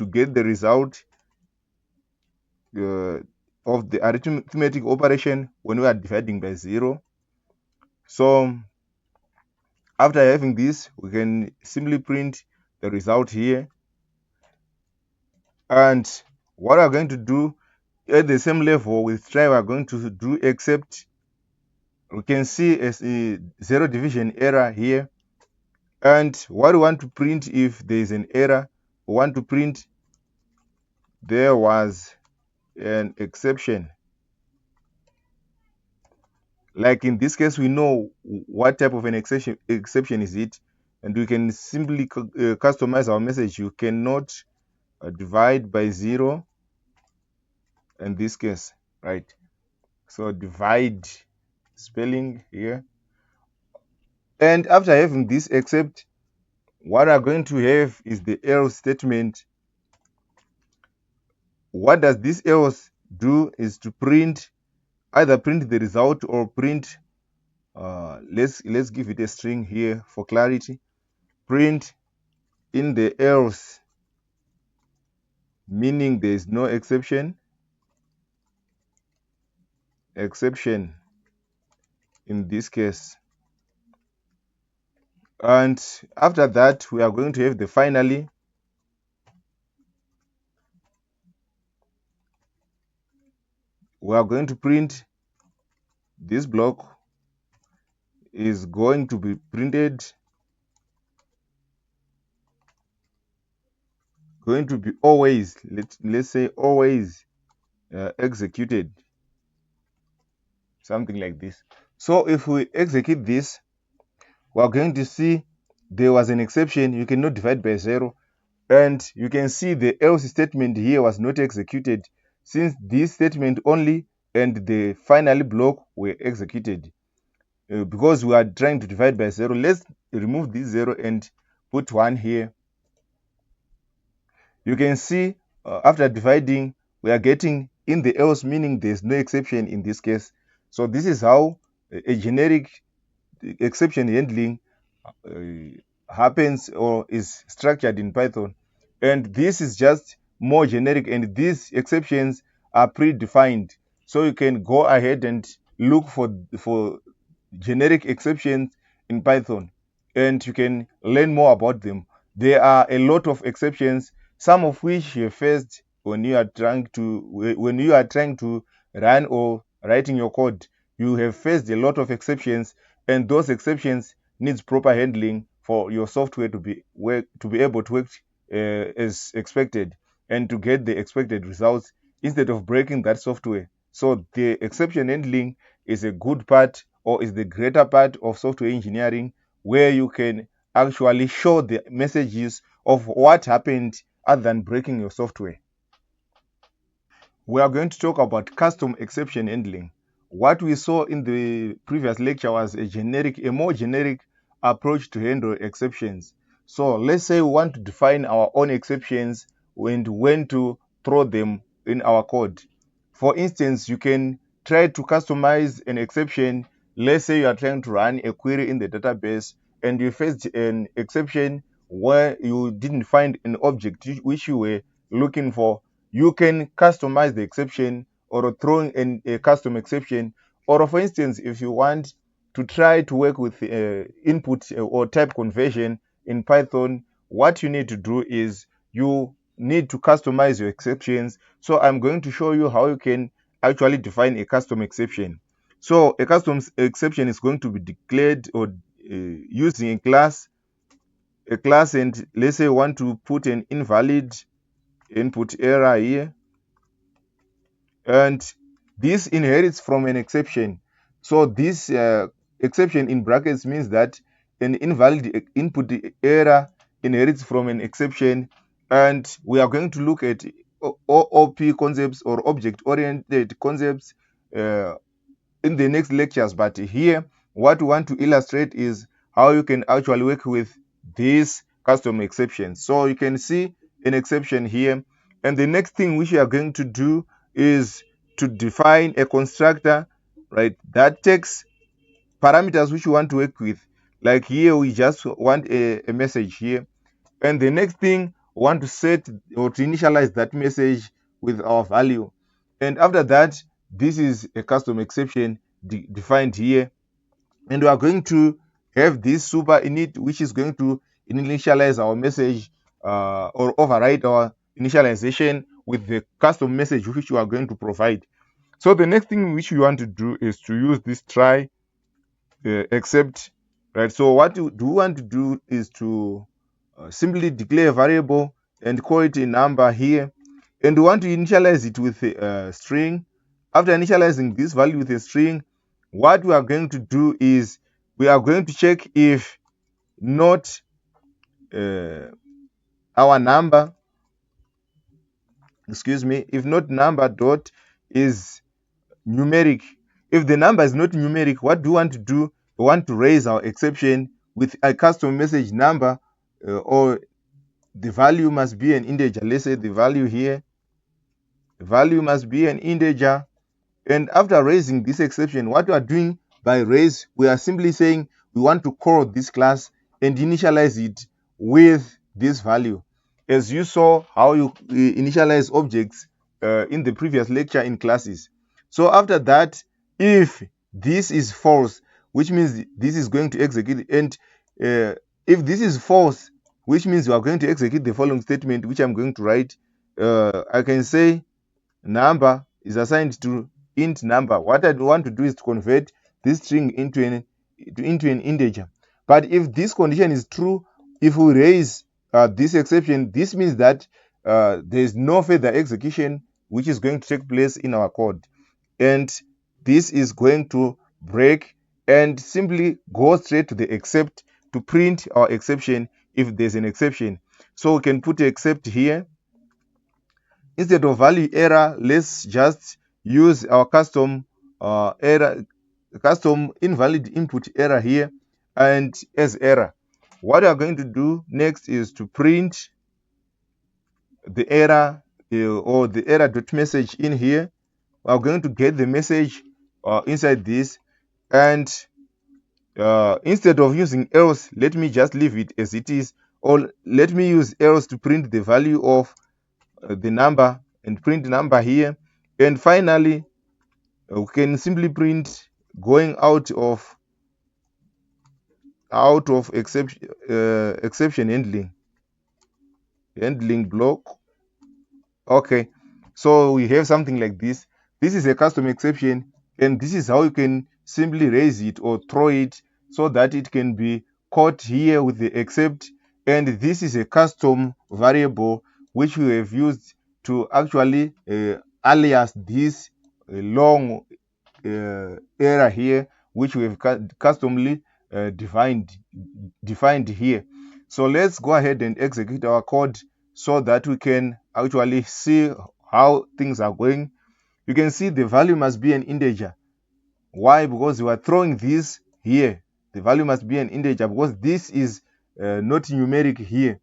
get the result of the arithmetic operation when we are dividing by 0. So after having this, we can simply print the result here. And what we're going to do at the same level with try, we're going to do except. We can see as a 0 division error here. And what we want to print if there is an error, we want to print there was an exception. Like in this case, we know what type of an exception is it, and we can simply customize our message. You cannot divide by 0 in this case, right? So divide spelling here. And after having this except, what I'm going to have is the else statement. What does this else do is to print, either print the result or print, let's give it a string here for clarity. Print in the else, meaning there is no exception in this case. And after that, we are going to have the finally. We are going to print this block is going to be printed, going to be always, let's say always executed, something like this. So if we execute this, we are going to see there was an exception. You cannot divide by 0, and you can see the else statement here was not executed since this statement only and the finally block were executed. Because we are trying to divide by 0, let's remove this 0 and put 1 here. You can see after dividing, we are getting in the else, meaning there's no exception in this case. So this is how a generic exception handling happens or is structured in Python. And this is just more generic, and these exceptions are predefined. So you can go ahead and look for generic exceptions in Python, and you can learn more about them. There are a lot of exceptions, some of which you faced when you are trying to run or writing your code. You have faced a lot of exceptions, and those exceptions needs proper handling for your software to be able to work as expected and to get the expected results instead of breaking that software. So the exception handling is a good part, or is the greater part of software engineering, where you can actually show the messages of what happened other than breaking your software. We are going to talk about custom exception handling. What we saw in the previous lecture was a more generic approach to handle exceptions. So let's say we want to define our own exceptions and when to throw them in our code. For instance, you can try to customize an exception. Let's say you are trying to run a query in the database and you faced an exception where you didn't find an object which you were looking for. You can customize the exception or throw in a custom exception. Or for instance, if you want to try to work with input or type conversion in Python, what you need to do is you need to customize your exceptions. So I'm going to show you how you can actually define a custom exception. So a custom exception is going to be declared or using a class, and let's say you want to put an invalid input error here, and this inherits from an exception. So this exception in brackets means that an invalid input error inherits from an exception, and we are going to look at OOP concepts or object-oriented concepts uh, in the next lectures. But here, what we want to illustrate is how you can actually work with these custom exceptions. So you can see an exception here. And the next thing which we are going to do is to define a constructor, right, that takes parameters which you want to work with. Like here, we just want a message here. And the next thing, we want to set or to initialize that message with our value. And after that, this is a custom exception defined here. And we are going to have this super init, which is going to initialize our message or override our initialization with the custom message which we are going to provide. So the next thing which we want to do is to use this try except, right? So what do we want to do is to simply declare a variable and call it a number here, and we want to initialize it with a string. After initializing this value with a string, what we are going to do is we are going to check if not our number, if not number dot is numeric. If the number is not numeric, what do we want to do? We want to raise our exception with a custom message number, or the value must be an integer. Let's say the value here, the value must be an integer. And after raising this exception, what we are doing by raise, we are simply saying we want to call this class and initialize it with this value. As you saw how you initialize objects in the previous lecture in classes. So after that, if this is false, which means this is going to execute, and if this is false, which means you are going to execute the following statement, which I'm going to write. I can say number is assigned to int number. What I want to do is to convert this string into an integer. But if this condition is true, if we raise this exception, this means that there is no further execution which is going to take place in our code, and this is going to break and simply go straight to the except to print our exception if there's an exception. So we can put except here. Instead of value error, let's just use our custom custom invalid input error here and as error. What we are going to do next is to print the error or the error.message in here. We are going to get the message inside this, and instead of using else, let me just leave it as it is, or let me use else to print the value of the number and print number here. And finally, we can simply print going out of exception handling block. Okay, so we have something like this. This is a custom exception, and this is how you can simply raise it or throw it so that it can be caught here with the except. And this is a custom variable which we have used to actually alias this long error here, which we have customly defined here. So let's go ahead and execute our code so that we can actually see how things are going. You can see the value must be an integer. Why? Because we are throwing this here. The value must be an integer because this is not numeric here.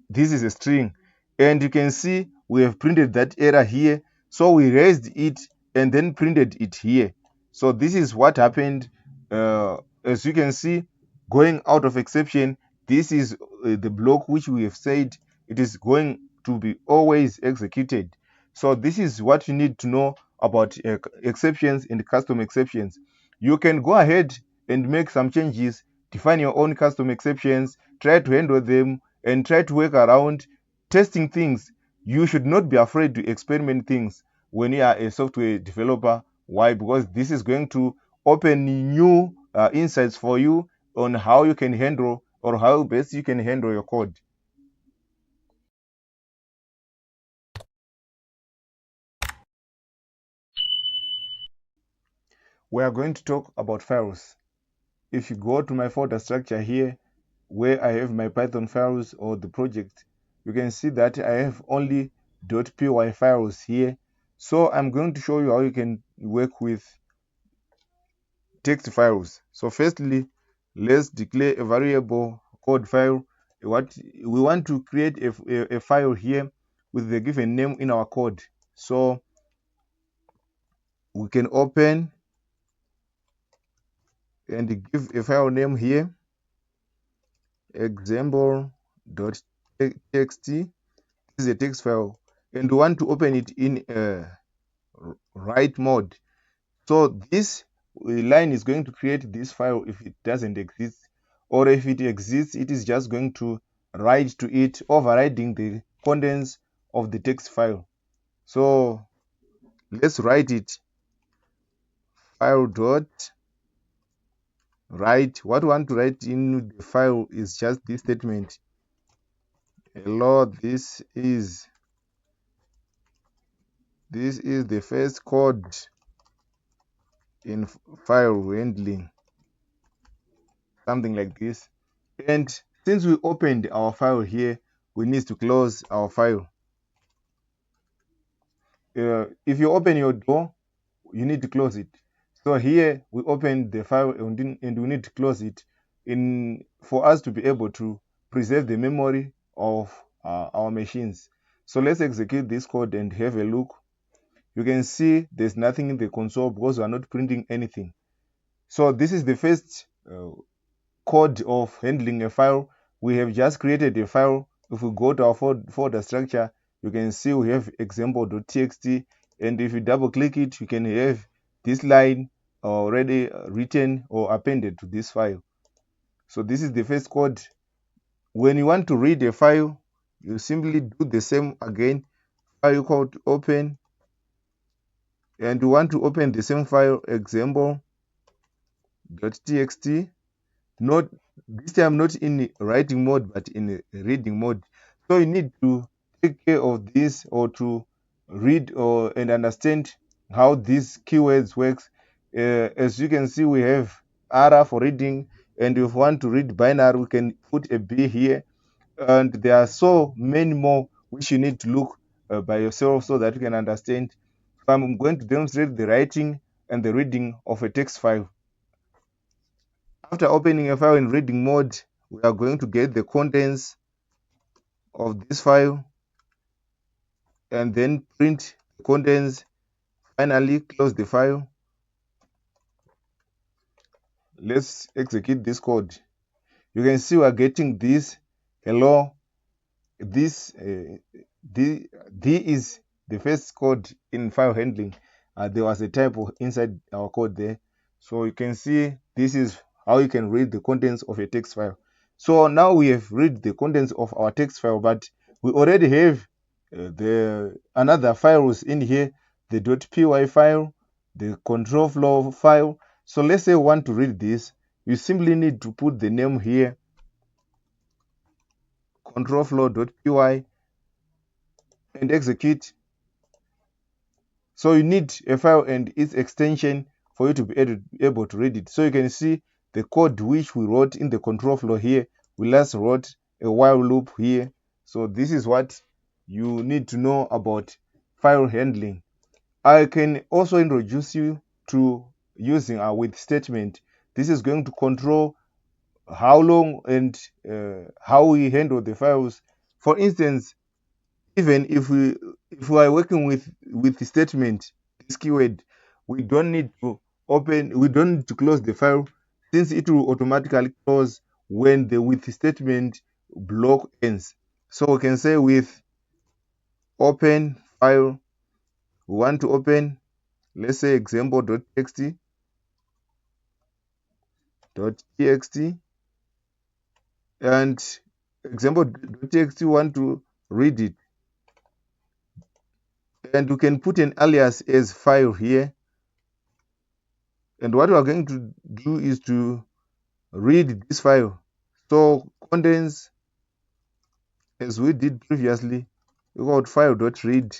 This is a string, and you can see we have printed that error here, so we raised it and then printed it here. So this is what happened. As you can see, going out of exception, this is the block which we have said it is going to be always executed. So this is what you need to know about exceptions and custom exceptions. You can go ahead and make some changes, define your own custom exceptions, try to handle them, and try to work around testing things. You should not be afraid to experiment things when you are a software developer. Why? Because this is going to open new insights for you on how you can handle or how best you can handle your code. We are going to talk about files. If you go to my folder structure here, where I have my Python files or the project, you can see that I have only .py files here. So I'm going to show you how you can work with text files. So firstly, let's declare a variable code file. What we want to create a file here with the given name in our code. So we can open and give a file name here, example.txt. This is a text file, and we want to open it in write mode. So this line is going to create this file if it doesn't exist, or if it exists, it is just going to write to it, overriding the contents of the text file. So let's write it, file dot write. What we want to write in the file is just this statement. Hello, this is the first code in file handling, something like this. And since we opened our file here, we need to close our file. If you open your door, you need to close it. So here we open the file and we need to close it for us to be able to preserve the memory of our machines. So let's execute this code and have a look. You can see there's nothing in the console because we are not printing anything. So this is the first code of handling a file. We have just created a file. If we go to our folder structure, you can see we have example.txt, and if you double click it, you can have this line already written or appended to this file. So this is the first code. When you want to read a file, you simply do the same again. File called open, and you want to open the same file, example.txt. Not this time, not in writing mode but in reading mode. So you need to take care of this, or to read and understand how these keywords works. As you can see, we have R for reading, and if we want to read binary, we can put a B here, and there are so many more which you need to look by yourself so that you can understand. So I'm going to demonstrate the writing and the reading of a text file. After opening a file in reading mode, we are going to get the contents of this file. and then print the contents. Finally, close the file. Let's execute this code. You can see we are getting this hello. This D is the first code in file handling. There was a typo inside our code there. So you can see this is how you can read the contents of a text file. So now we have read the contents of our text file, but we already have the another files in here, the .py file, the control flow file. So let's say we want to read this. You simply need to put the name here, control flow.py, and execute. So you need a file and its extension for you to be able to read it. So you can see the code which we wrote in the control flow here. We last wrote a while loop here. So this is what you need to know about file handling. I can also introduce you to using a with statement. This is going to control how long and how we handle the files. For instance, even if we are working with the statement, this keyword, we don't need to close the file, since it will automatically close when the with statement block ends. So we can say with open file, we want to open, let's say example.txt, and example.txt want to read it, and we can put an alias as file here. And what we are going to do is to read this file. So contents, as we did previously, we got file.read,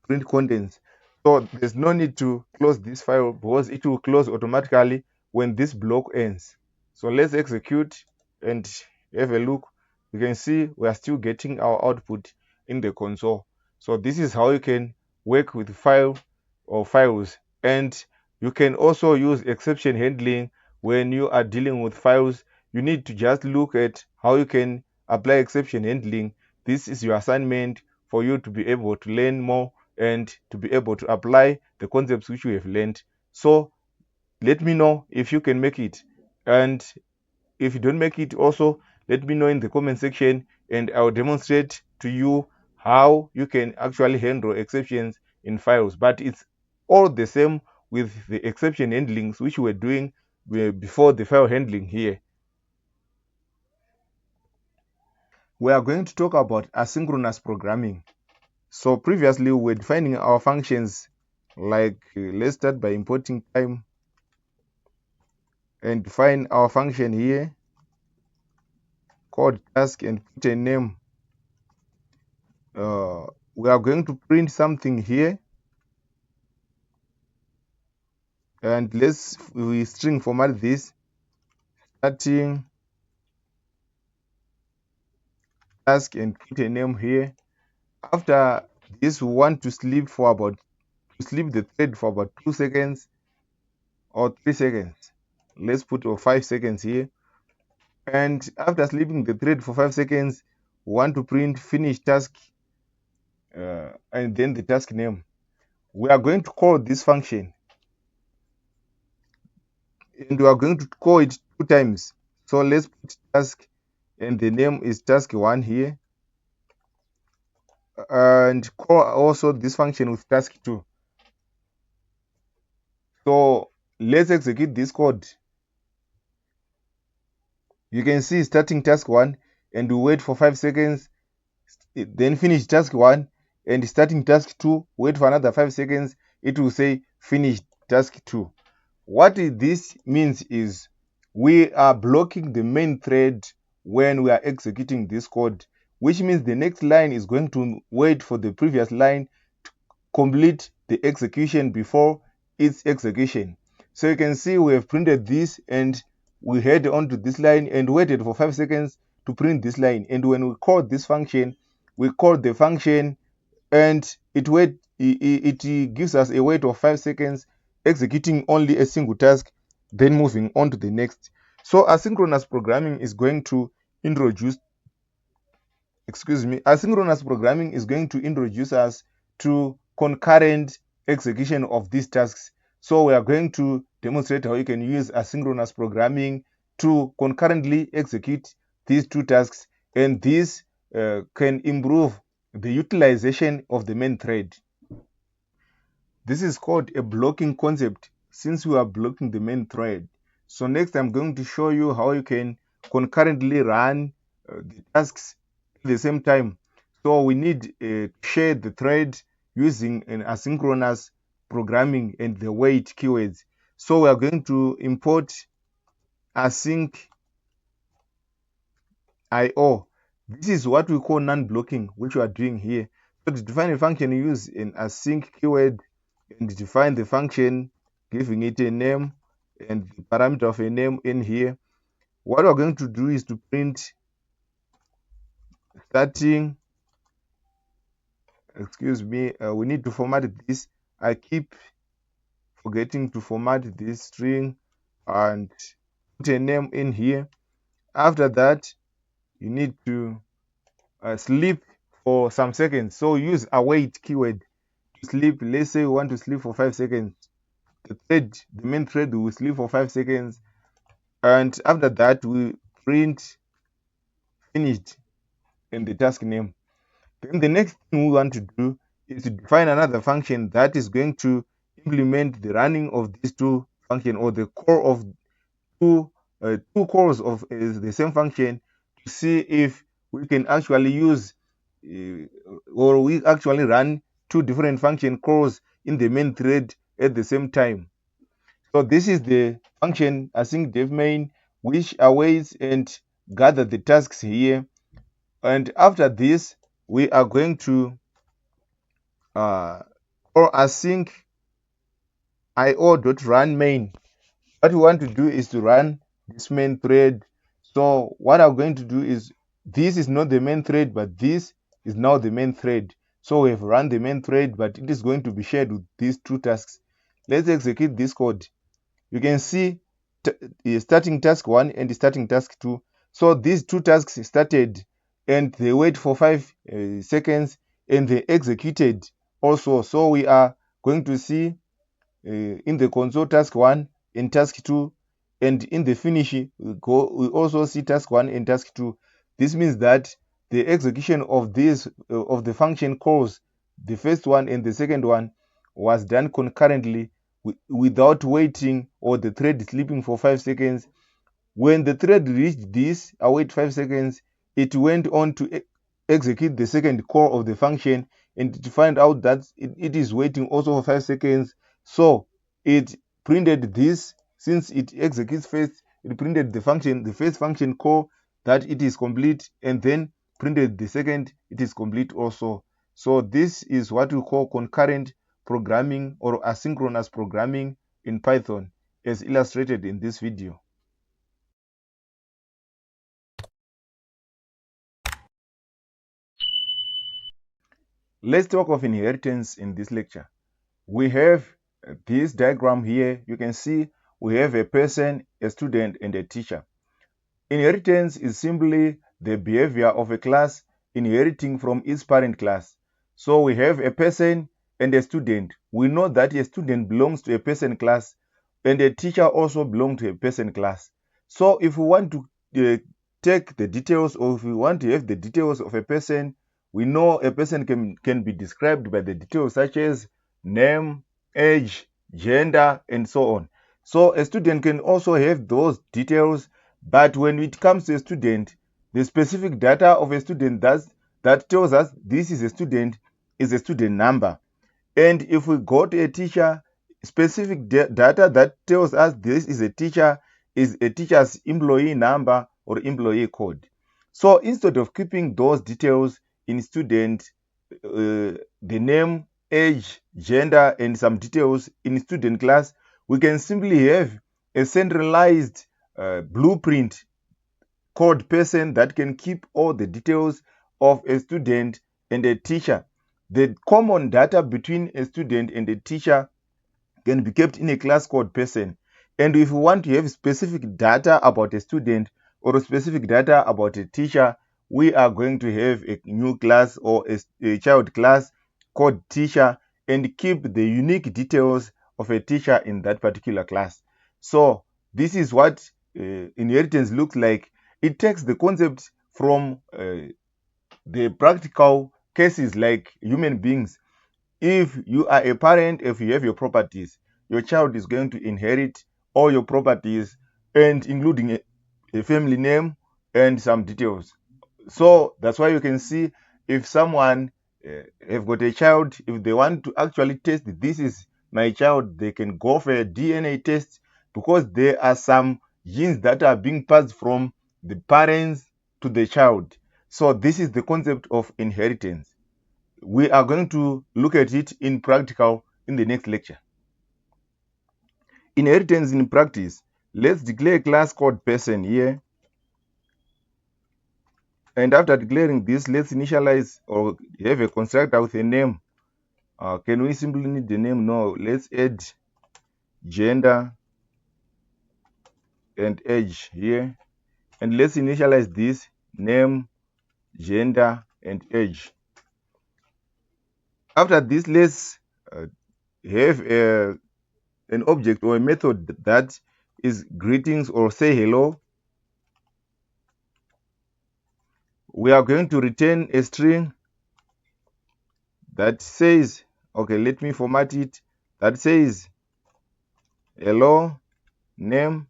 print contents. So there's no need to close this file because it will close automatically when this block ends. So let's execute and have a look. You can see we are still getting our output in the console. So this is how you can work with file or files. And you can also use exception handling when you are dealing with files. You need to just look at how you can apply exception handling. This is your assignment for you to be able to learn more and to be able to apply the concepts which you have learned. So let me know if you can make it, and if you don't make it, also let me know in the comment section, and I'll demonstrate to you how you can actually handle exceptions in files. But it's all the same with the exception handlings which we're doing before the file handling here. We are going to talk about asynchronous programming. So previously we were defining our functions, like let's start by importing time and define our function here called task and put a name. We are going to print something here, and we string format this, starting task and put a name here. After this, we want to sleep the thread for about 2 seconds or 3 seconds. Let's put 5 seconds here. And after sleeping the thread for 5 seconds, we want to print finish task and then the task name. We are going to call this function, and we are going to call it 2 times. So let's put task, and the name is task1 here, and call also this function with task2. So let's execute this code. You can see starting task1, and we wait for 5 seconds, then finish task1, and starting task2, wait for another 5 seconds, it will say finish task2. What this means is we are blocking the main thread when we are executing this code, which means the next line is going to wait for the previous line to complete the execution before its execution. So you can see we have printed this, and we head on to this line and waited for 5 seconds to print this line. And when we call this function, we call the function, and it gives us a wait of 5 seconds, executing only a single task, then moving on to the next. So asynchronous programming is going to introduce us to concurrent execution of these tasks. So we are going to demonstrate how you can use asynchronous programming to concurrently execute these two tasks, and this can improve the utilization of the main thread. This is called a blocking concept since we are blocking the main thread. So next I'm going to show you how you can concurrently run the tasks at the same time. So we need to share the thread using an asynchronous programming and the wait keywords. So we are going to import async IO. This is what we call non-blocking, which we are doing here. So to define a function, you use an async keyword and define the function, giving it a name and the parameter of a name in here. What we're going to do is to print starting, we need to format this. I keep forgetting to format this string and put a name in here. After that, you need to sleep for some seconds. So use await keyword to sleep. Let's say we want to sleep for 5 seconds. The main thread will sleep for 5 seconds, and after that we print finished in the task name. Then the next thing we want to do is to define another function that is going to implement the running of these two functions, or the core of two cores of the same function, to see if we can actually use or we actually run two different function calls in the main thread at the same time. So this is the function async dev main, which awaits and gather the tasks here. And after this, we are going to call async io.run main. What we want to do is to run this main thread. So what I'm going to do is, this is not the main thread, but this is now the main thread. So we have run the main thread, but it is going to be shared with these two tasks. Let's execute this code. You can see starting task 1 and starting task 2. So these two tasks started and they wait for 5 seconds and they executed also. So we are going to see in the console task 1 and task 2, and in the finish we also see task 1 and task 2. This means that the execution of this of the function calls, the first one and the second one, was done concurrently without waiting or the thread sleeping for 5 seconds. When the thread reached this await 5 seconds, it went on to execute the second core of the function, and to find out that it is waiting also for 5 seconds. So it printed this. Since it executes first, it printed the first function core, that it is complete, and then printed the second, it is complete also. So this is what we call concurrent programming or asynchronous programming in Python, as illustrated in this video. Let's talk of inheritance in this lecture. We have this diagram here. You can see we have a person, a student, and a teacher. Inheritance is simply the behavior of a class inheriting from its parent class. So we have a person and a student. We know that a student belongs to a person class and a teacher also belongs to a person class. So if we want to take the details, or if we want to have the details of a person, we know a person can be described by the details such as name, age, gender, and so on. So a student can also have those details, but when it comes to a student, the specific data of a student that tells us this is a student number. And if we go to a teacher, specific data that tells us this is a teacher is a teacher's employee number or employee code. So instead of keeping those details in student, the name, age, gender, and some details in student class, we can simply have a centralized blueprint called person that can keep all the details of a student and a teacher. The common data between a student and a teacher can be kept in a class called person. And if we want to have specific data about a student or specific data about a teacher, we are going to have a new class or a child class called teacher and keep the unique details of a teacher in that particular class. So this is what inheritance looks like. It takes the concept from the practical cases like human beings. If you are a parent, if you have your properties, your child is going to inherit all your properties, and including a family name and some details. So that's why you can see if someone have got a child, if they want to actually test this is my child, they can go for a DNA test, because there are some genes that are being passed from the parents to the child. So this is the concept of inheritance. We are going to look at it in practical in the next lecture. Inheritance in practice. Let's declare a class called person here. And after declaring this, let's initialize or have a constructor with a name. Can we simply need the name? No, let's add gender and age here. And let's initialize this name, gender, and age. After this, let's have an object or a method that is greetings or say hello. We are going to return a string that says, okay, let me format it, that says hello, name,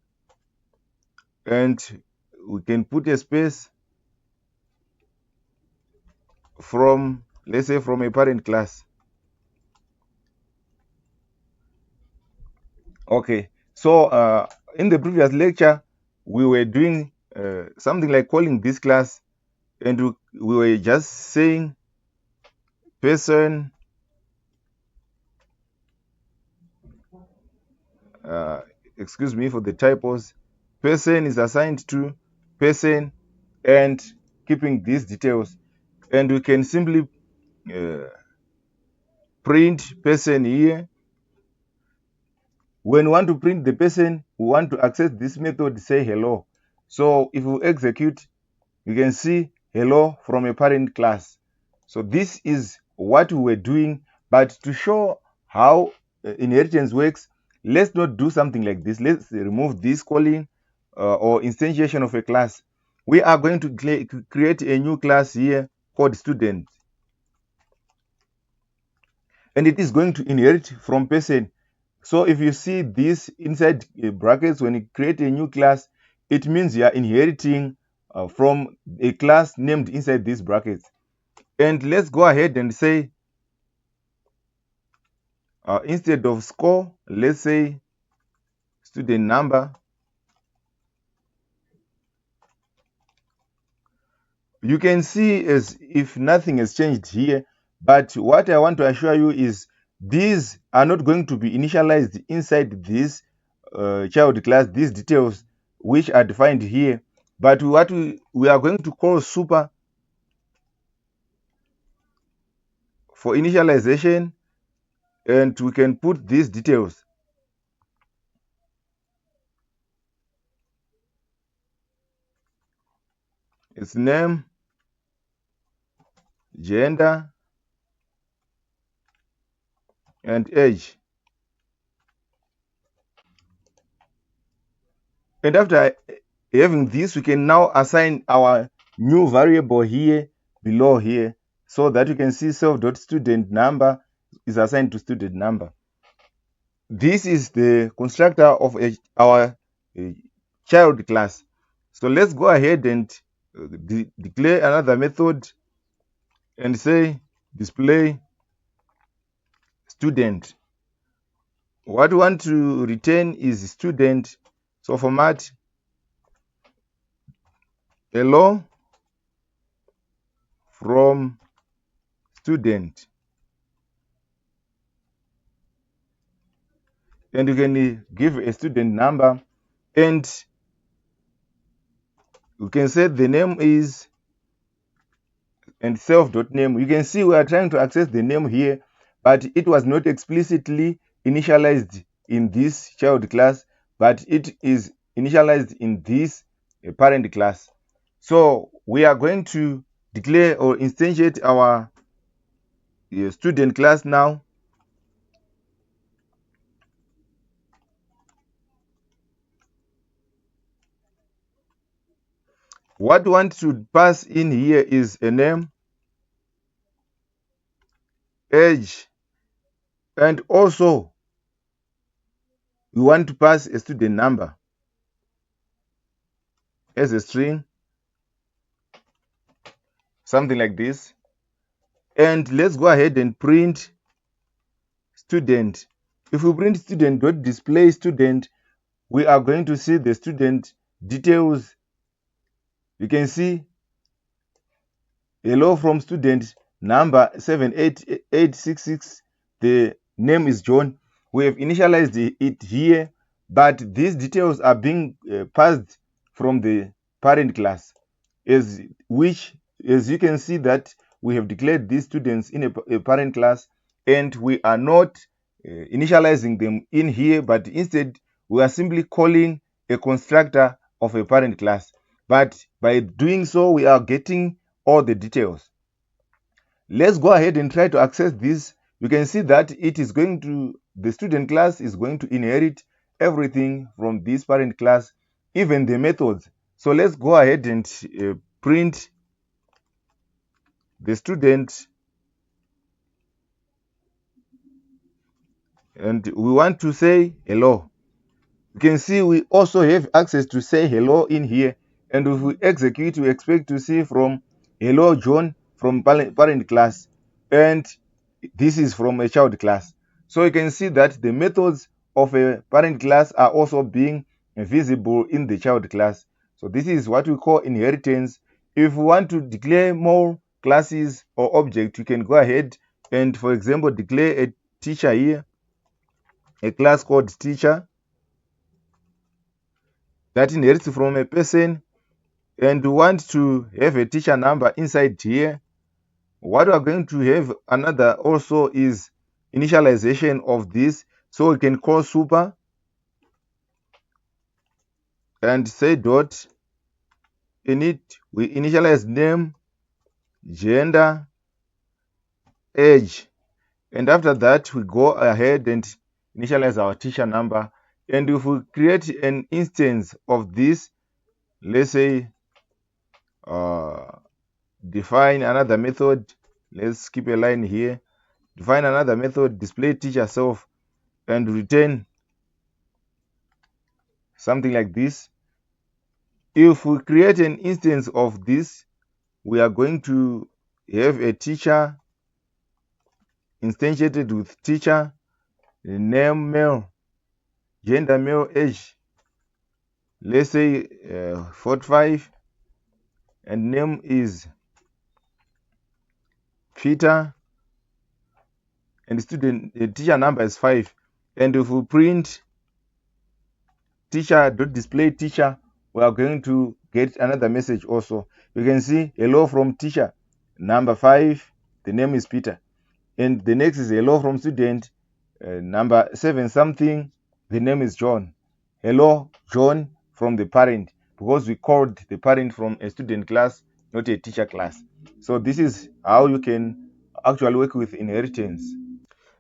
and we can put a space from, let's say, from a parent class. Okay, so in the previous lecture, we were doing something like calling this class, and we were just saying person, excuse me for the typos, person is assigned to person, and keeping these details. And we can simply print person here. When we want to print the person, we want to access this method, say hello. So if we execute, you can see hello from a parent class. So this is what we were doing, but to show how inheritance works, let's not do something like this. Let's remove this calling or instantiation of a class. We are going to create a new class here called student. And it is going to inherit from person. So if you see this inside brackets, when you create a new class, it means you are inheriting from a class named inside these brackets. And let's go ahead and say, instead of score, let's say student number. You can see as if nothing has changed here, but what I want to assure you is these are not going to be initialized inside this child class, these details which are defined here, but what we are going to call super for initialization, and we can put these details. Its name, gender, and age. And after having this, we can now assign our new variable here below here, so that you can see self.student number is assigned to student number. This is the constructor of our child class. So let's go ahead and declare another method and say display student. What we want to return is student. So format hello from student. And you can give a student number, and you can say the name is and self.name. You can see we are trying to access the name here, but it was not explicitly initialized in this child class, but it is initialized in this parent class. So we are going to declare or instantiate our a student class now. What we want to pass in here is a name, age, and also we want to pass a student number as a string, something like this. And let's go ahead and print student. If we print student.display student, we are going to see the student details. You can see hello from student number 78866. The name is John. We have initialized it here, but these details are being passed from the parent class, as you can see that we have declared these students in a parent class, and we are not initializing them in here, but instead we are simply calling a constructor of a parent class. But by doing so, we are getting all the details. Let's go ahead and try to access this. You can see that the student class is going to inherit everything from this parent class, even the methods. So let's go ahead and print the student, and we want to say hello. You can see we also have access to say hello in here, and if we execute, we expect to see from hello John from parent class, and this is from a child class. So you can see that the methods of a parent class are also being visible in the child class. So this is what we call inheritance. If we want to declare more classes or objects, we can go ahead and, for example, declare a teacher here, a class called teacher, that inherits from a person, and we want to have a teacher number inside here. What we are going to have another also is initialization of this. So we can call super and say dot. In it, we initialize name, gender, age, and after that we go ahead and initialize our teacher number. And if we create an instance of this, let's say define another method. Let's keep a line here. Define another method, display teacher self, and return something like this. If we create an instance of this, we are going to have a teacher instantiated with teacher, name male, gender male, age, let's say 45, and name is Peter, and student teacher number is 5. And if we print teacher.display teacher, we are going to get another message also. You can see hello from teacher number 5, the name is Peter, and the next is hello from student number 7 something, the name is John. Hello John from the parent, because we called the parent from a student class, not a teacher class. So this is how you can actually work with inheritance.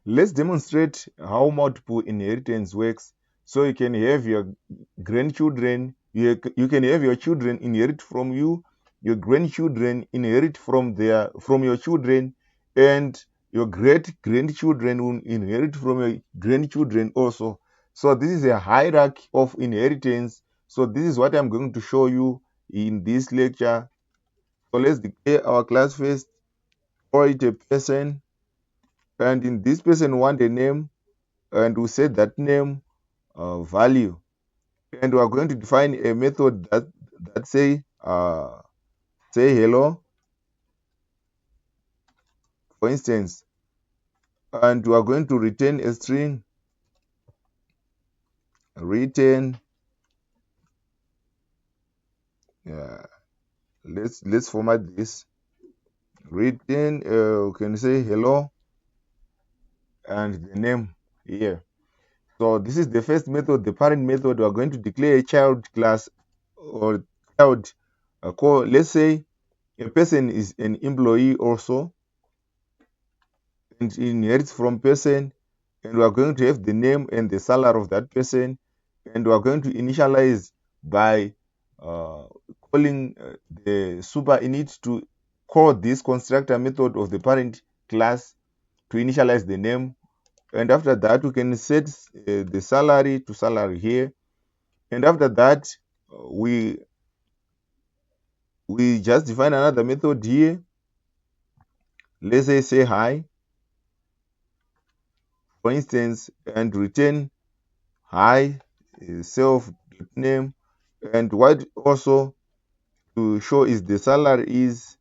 Let's demonstrate how multiple inheritance works. So you can have your grandchildren, you can have your children inherit from you, your grandchildren inherit from your children, and your great grandchildren will inherit from your grandchildren also. So this is a hierarchy of inheritance. So this is what I'm going to show you in this lecture. So let's declare our class first, call it a person, and in this person want a name, and we set that name value, and we are going to define a method that say hello, for instance, and we are going to return a string, return let's format this, return we can say hello and the name here. So this is the first method, the parent method. We are going to declare a child class or child call. Let's say a person is an employee also, and inherits from person, and we are going to have the name and the salary of that person, and we are going to initialize by calling the super init to call this constructor method of the parent class to initialize the name. And after that, we can set the salary to salary here. And after that, we just define another method here. Let's say hi, for instance, and return hi self name. And what also to show is the salary is,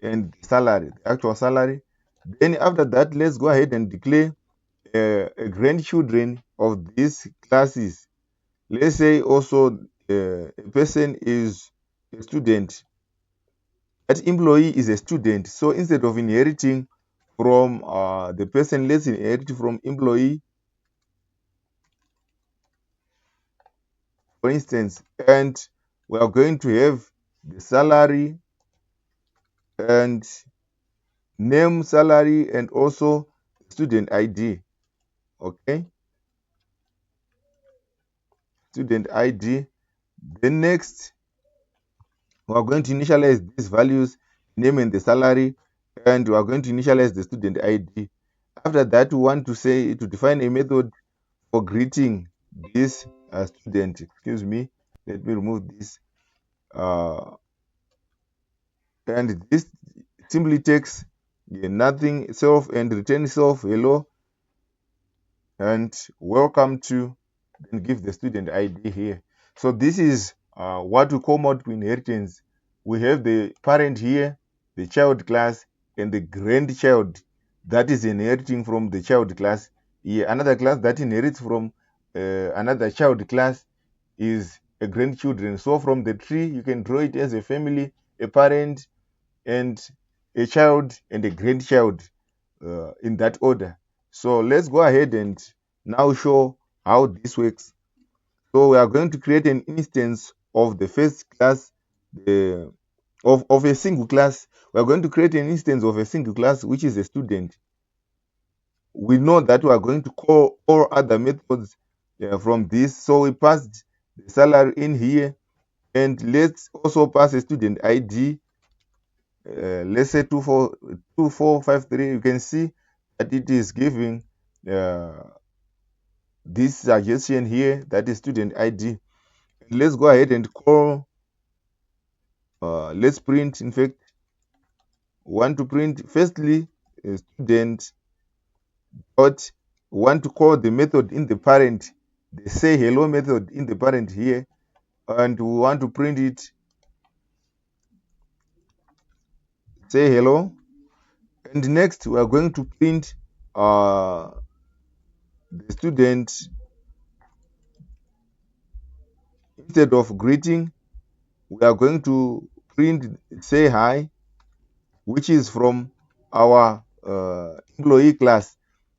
and the salary, the actual salary. Then after that, let's go ahead and declare a grandchildren of these classes. Let's say also a person is a student. That employee is a student. So instead of inheriting from the person, let's inherit from employee, for instance. And we are going to have the salary and name, salary, and also student ID. Okay, student ID. Then next, we are going to initialize these values, name and the salary, and we are going to initialize the student ID. After that, we want to define a method for greeting this student. Excuse me, let me remove this. And this simply takes nothing self and return self hello and welcome to, then give the student ID here. So this is what we call multiple inheritance. We have the parent here, the child class, and the grandchild that is inheriting from the child class here. Another class that inherits from another child class is a grandchildren. So from the tree, you can draw it as a family, a parent, and a child, and a grandchild in that order. So let's go ahead and now show how this works. So we are going to create an instance of the first class, of a single class. We are going to create an instance of a single class, which is a student. We know that we are going to call all other methods from this. So we passed the salary in here, and let's also pass a student ID. Let's say 2453. You can see that it is giving this suggestion here, that is student ID. Let's go ahead and call, let's print, in fact, want to print firstly student dot, want to call the method in the parent, the say hello method in the parent here, and we want to print it say hello. And next we are going to print the student, instead of greeting, we are going to print say hi, which is from our employee class.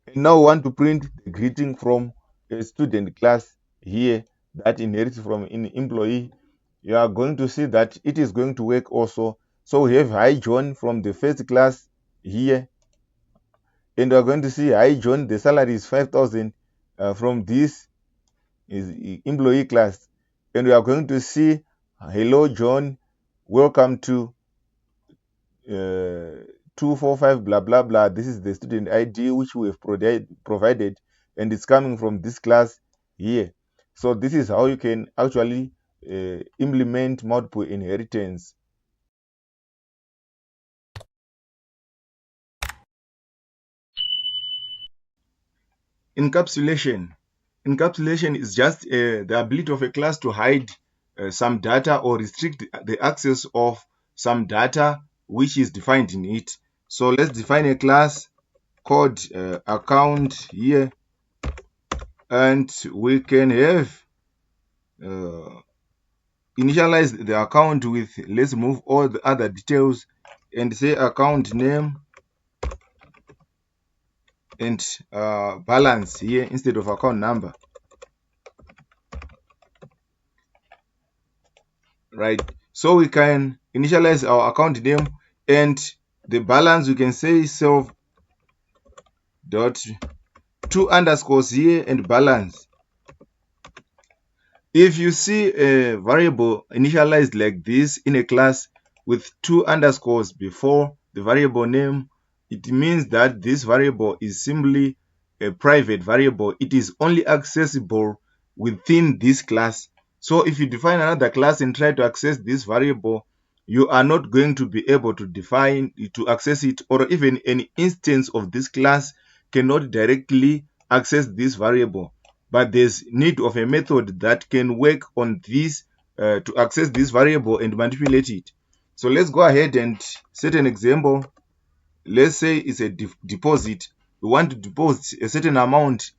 And now we want to print the greeting from a student class here that inherits from an employee. You are going to see that it is going to work also. So we have hi John from the first class here, and we are going to see hi John, the salary is 5,000 from this is employee class. And we are going to see hello John, welcome to 245 blah blah blah. This is the student ID which we have provided, and it's coming from this class here. So this is how you can actually implement multiple inheritance. Encapsulation. Encapsulation is just the ability of a class to hide some data or restrict the access of some data which is defined in it. So let's define a class called account here, and we can have initialize the account with, let's move all the other details and say account name and balance here instead of account number, right? So we can initialize our account name, and the balance, you can say self dot 2 underscores here and balance. If you see a variable initialized like this in a class with 2 underscores before the variable name, it means that this variable is simply a private variable. It is only accessible within this class. So if you define another class and try to access this variable, you are not going to be able to access it, or even any instance of this class cannot directly access this variable. But there's need of a method that can work on this to access this variable and manipulate it. So let's go ahead and set an example. Let's say it's a deposit. We want to deposit a certain amount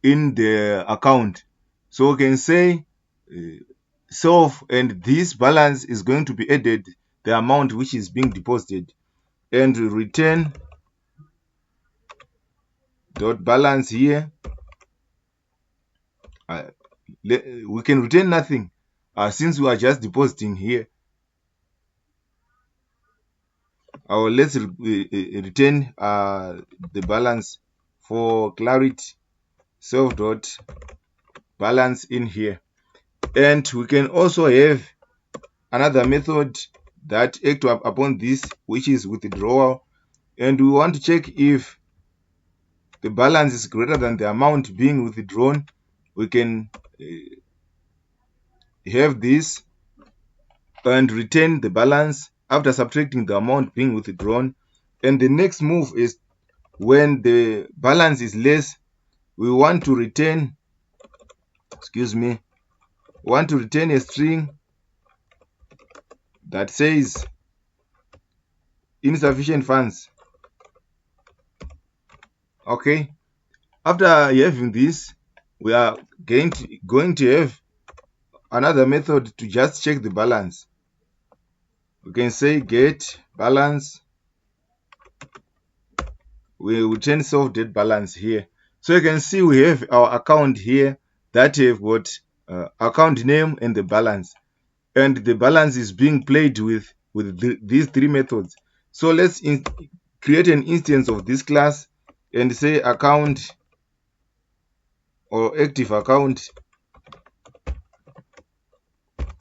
in the account. So we can say self, and this balance is going to be added, the amount which is being deposited, and return dot balance here. We can return nothing since we are just depositing here. Let's return the balance for clarity. Self dot balance in here, and we can also have another method that act upon this, which is withdrawal, and we want to check if the balance is greater than the amount being withdrawn. We can have this and return the balance after subtracting the amount being withdrawn. And the next move is when the balance is less, we want to return, a string that says insufficient funds. Okay, after having this, we are going to have another method to just check the balance. We can say get balance. We return self dot balance here. So you can see we have our account here that have got account name and the balance, and the balance is being played with these three methods. So let's create an instance of this class and say account or active account,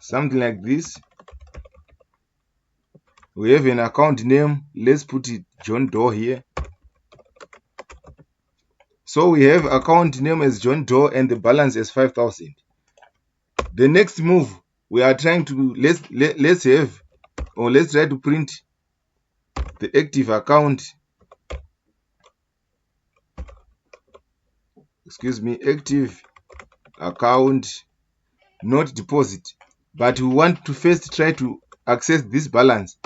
something like this. We have an account name. Let's put it John Doe here. So we have account name as John Doe and the balance as 5,000. The next move we are trying to let's try to print the active account. Active account, not deposit, but we want to first try to access this balance.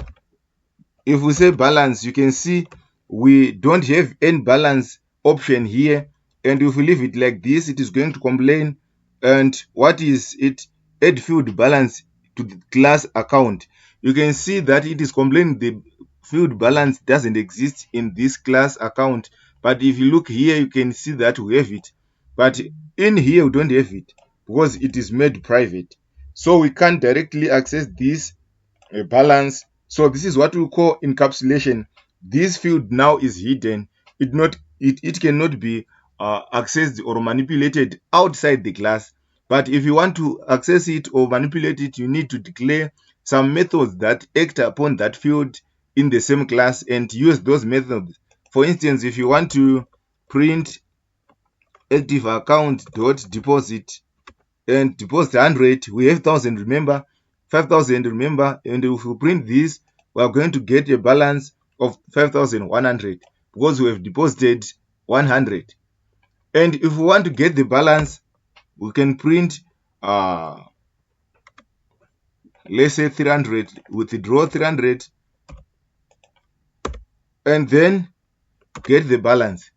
If we say balance, you can see we don't have any balance option here, and if we leave it like this, it is going to complain. And what is it? Add field balance to the class account. You can see that it is complaining the field balance doesn't exist in this class account. But if you look here, you can see that we have it. But in here, we don't have it because it is made private. So we can't directly access this balance. So this is what we call encapsulation. This field now is hidden. It cannot be accessed or manipulated outside the class. But if you want to access it or manipulate it, you need to declare some methods that act upon that field in the same class and use those methods. For instance, if you want to print active account dot deposit and deposit 100, we have 1,000, remember, 5,000, remember, and if we print this, we are going to get a balance of 5,100 because we have deposited 100. And if we want to get the balance, we can print let's say 300, withdraw 300, and then get the balance.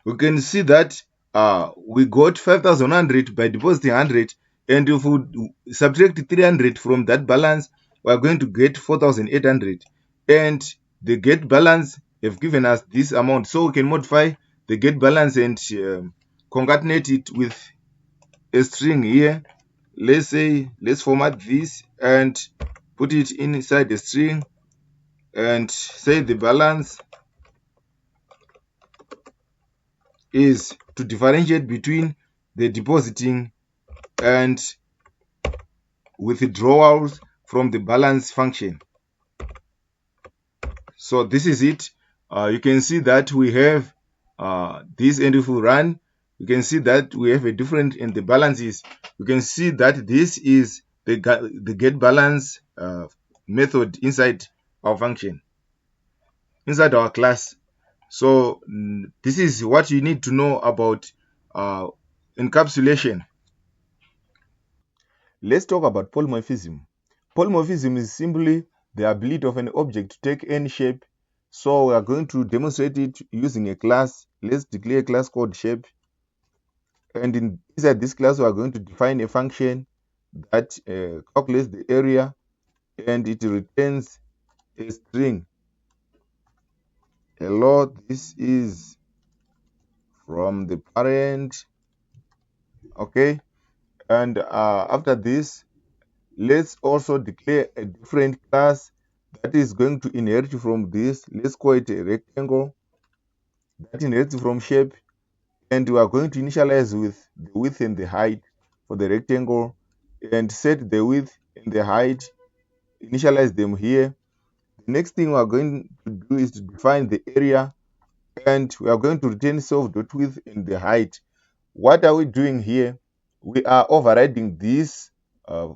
We can see that we got 5,100 by depositing 100, and if we subtract 300 from that balance, we are going to get 4,800, and the get balance have given us this amount. So we can modify the get balance and concatenate it with a string here. Let's format this and put it inside the string and say the balance is to differentiate between the depositing and withdrawals from the balance function. So this is it. You can see that we have this, and if we run, you can see that we have a different in the balances. You can see that this is the get balance method inside our function, inside our class. So this is what you need to know about uh, encapsulation. Let's talk about polymorphism. Polymorphism is simply the ability of an object to take any shape. So we are going to demonstrate it using a class. Let's declare a class called shape. And inside this class, we are going to define a function that calculates the area, and it returns a string. Hello, this is from the parent. Okay. And after this, let's also declare a different class that is going to inherit from this. Let's call it a rectangle that inherits from shape, and we are going to initialize with the width and the height for the rectangle, and set the width and the height, initialize them here. The next thing we are going to do is to define the area, and we are going to return self.width and the height. What are we doing here? We are overriding this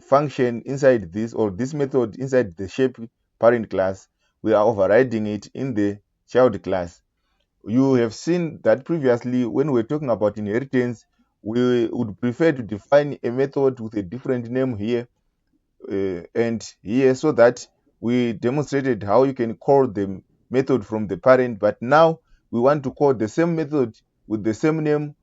function inside this, or this method inside the shape parent class. We are overriding it in the child class. You have seen that previously when we were talking about inheritance, we would prefer to define a method with a different name here and here, so that we demonstrated how you can call the method from the parent. But now we want to call the same method with the same name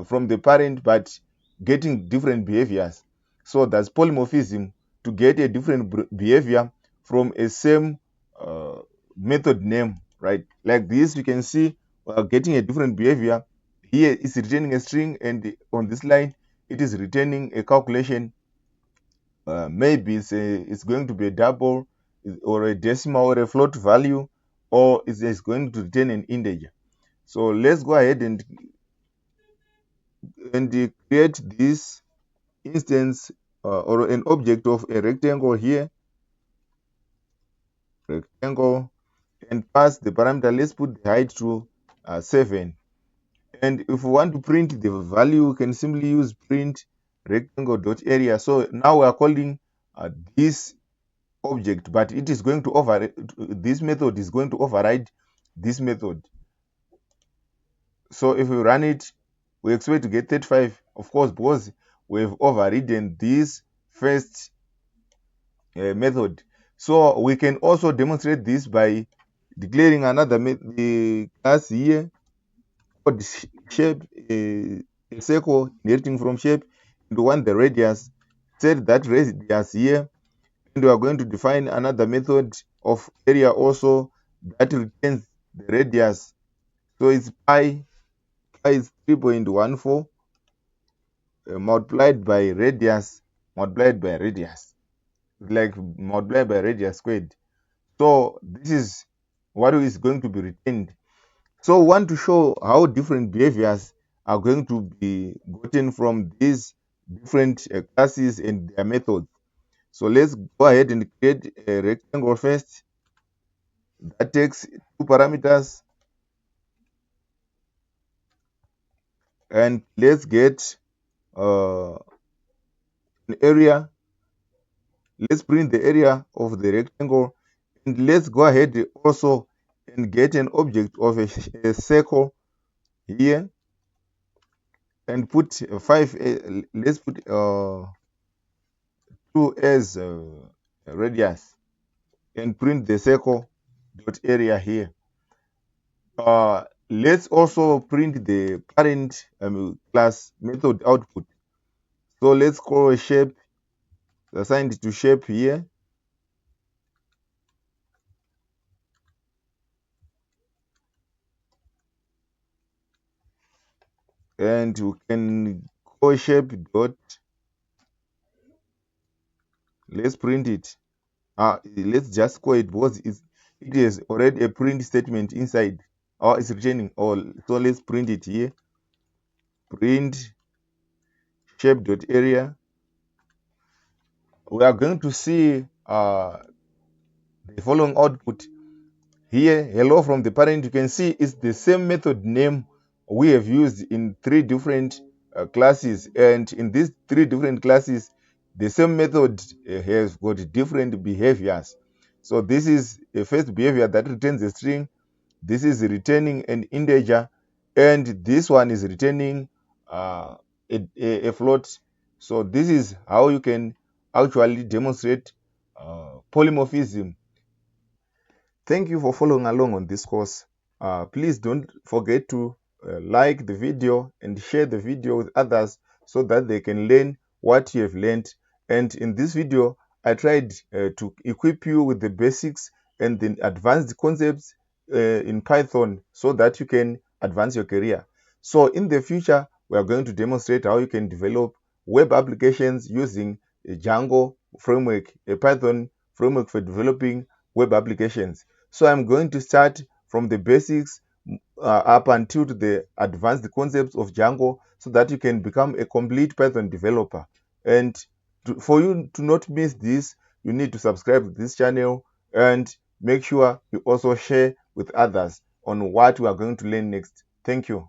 from the parent, but getting different behaviors. So that's polymorphism, to get a different behavior from a same uh, method name, right? Like this, you can see we are getting a different behavior. Here it's returning a string, and on this line it is returning a calculation. Maybe it's going to be a double or a decimal or a float value, or it's going to return an integer. So let's go ahead and create this instance or an object of a rectangle here, rectangle, and pass the parameter. Let's put the height to 7. And if we want to print the value, we can simply use print rectangle.area. So now we are calling this object, but it is going to this method is going to override this method. So if we run it, we expect to get 35, of course, because we've overridden this first method. So we can also demonstrate this by declaring another the class here called shape, a circle inheriting from shape, and we want the radius. Set that radius here, and we are going to define another method of area also that returns the radius. So it's pi is 3.14 multiplied by radius, like multiplied by radius squared. So this is what is going to be retained. So we want to show how different behaviors are going to be gotten from these different classes and their methods. So let's go ahead and create a rectangle first that takes 2 parameters, and let's get an area. Let's print the area of the rectangle, and let's go ahead also and get an object of a circle here, and put 5. Let's put 2 as radius, and print the circle dot area here. Let's also print the parent class method output. So let's call a shape, assign it to shape here, and we can call shape dot. Let's print it. Let's just call it because it has already a print statement inside, or it's returning all. So let's print it here. Print shape.area. We are going to see the following output. Here, hello from the parent, you can see it's the same method name we have used in three different classes. And in these three different classes, the same method has got different behaviors. So this is a first behavior that returns a string. This is returning an integer. And this one is returning a float. So this is how you can actually demonstrate polymorphism. Thank you for following along on this course. Please don't forget to like the video and share the video with others so that they can learn what you have learned. And in this video, I tried to equip you with the basics and the advanced concepts in Python so that you can advance your career. So in the future, we are going to demonstrate how you can develop web applications using a Django framework, a Python framework for developing web applications. So I'm going to start from the basics up until to the advanced concepts of Django so that you can become a complete Python developer. And for you to not miss this, you need to subscribe to this channel and make sure you also share with others on what we are going to learn next. Thank you.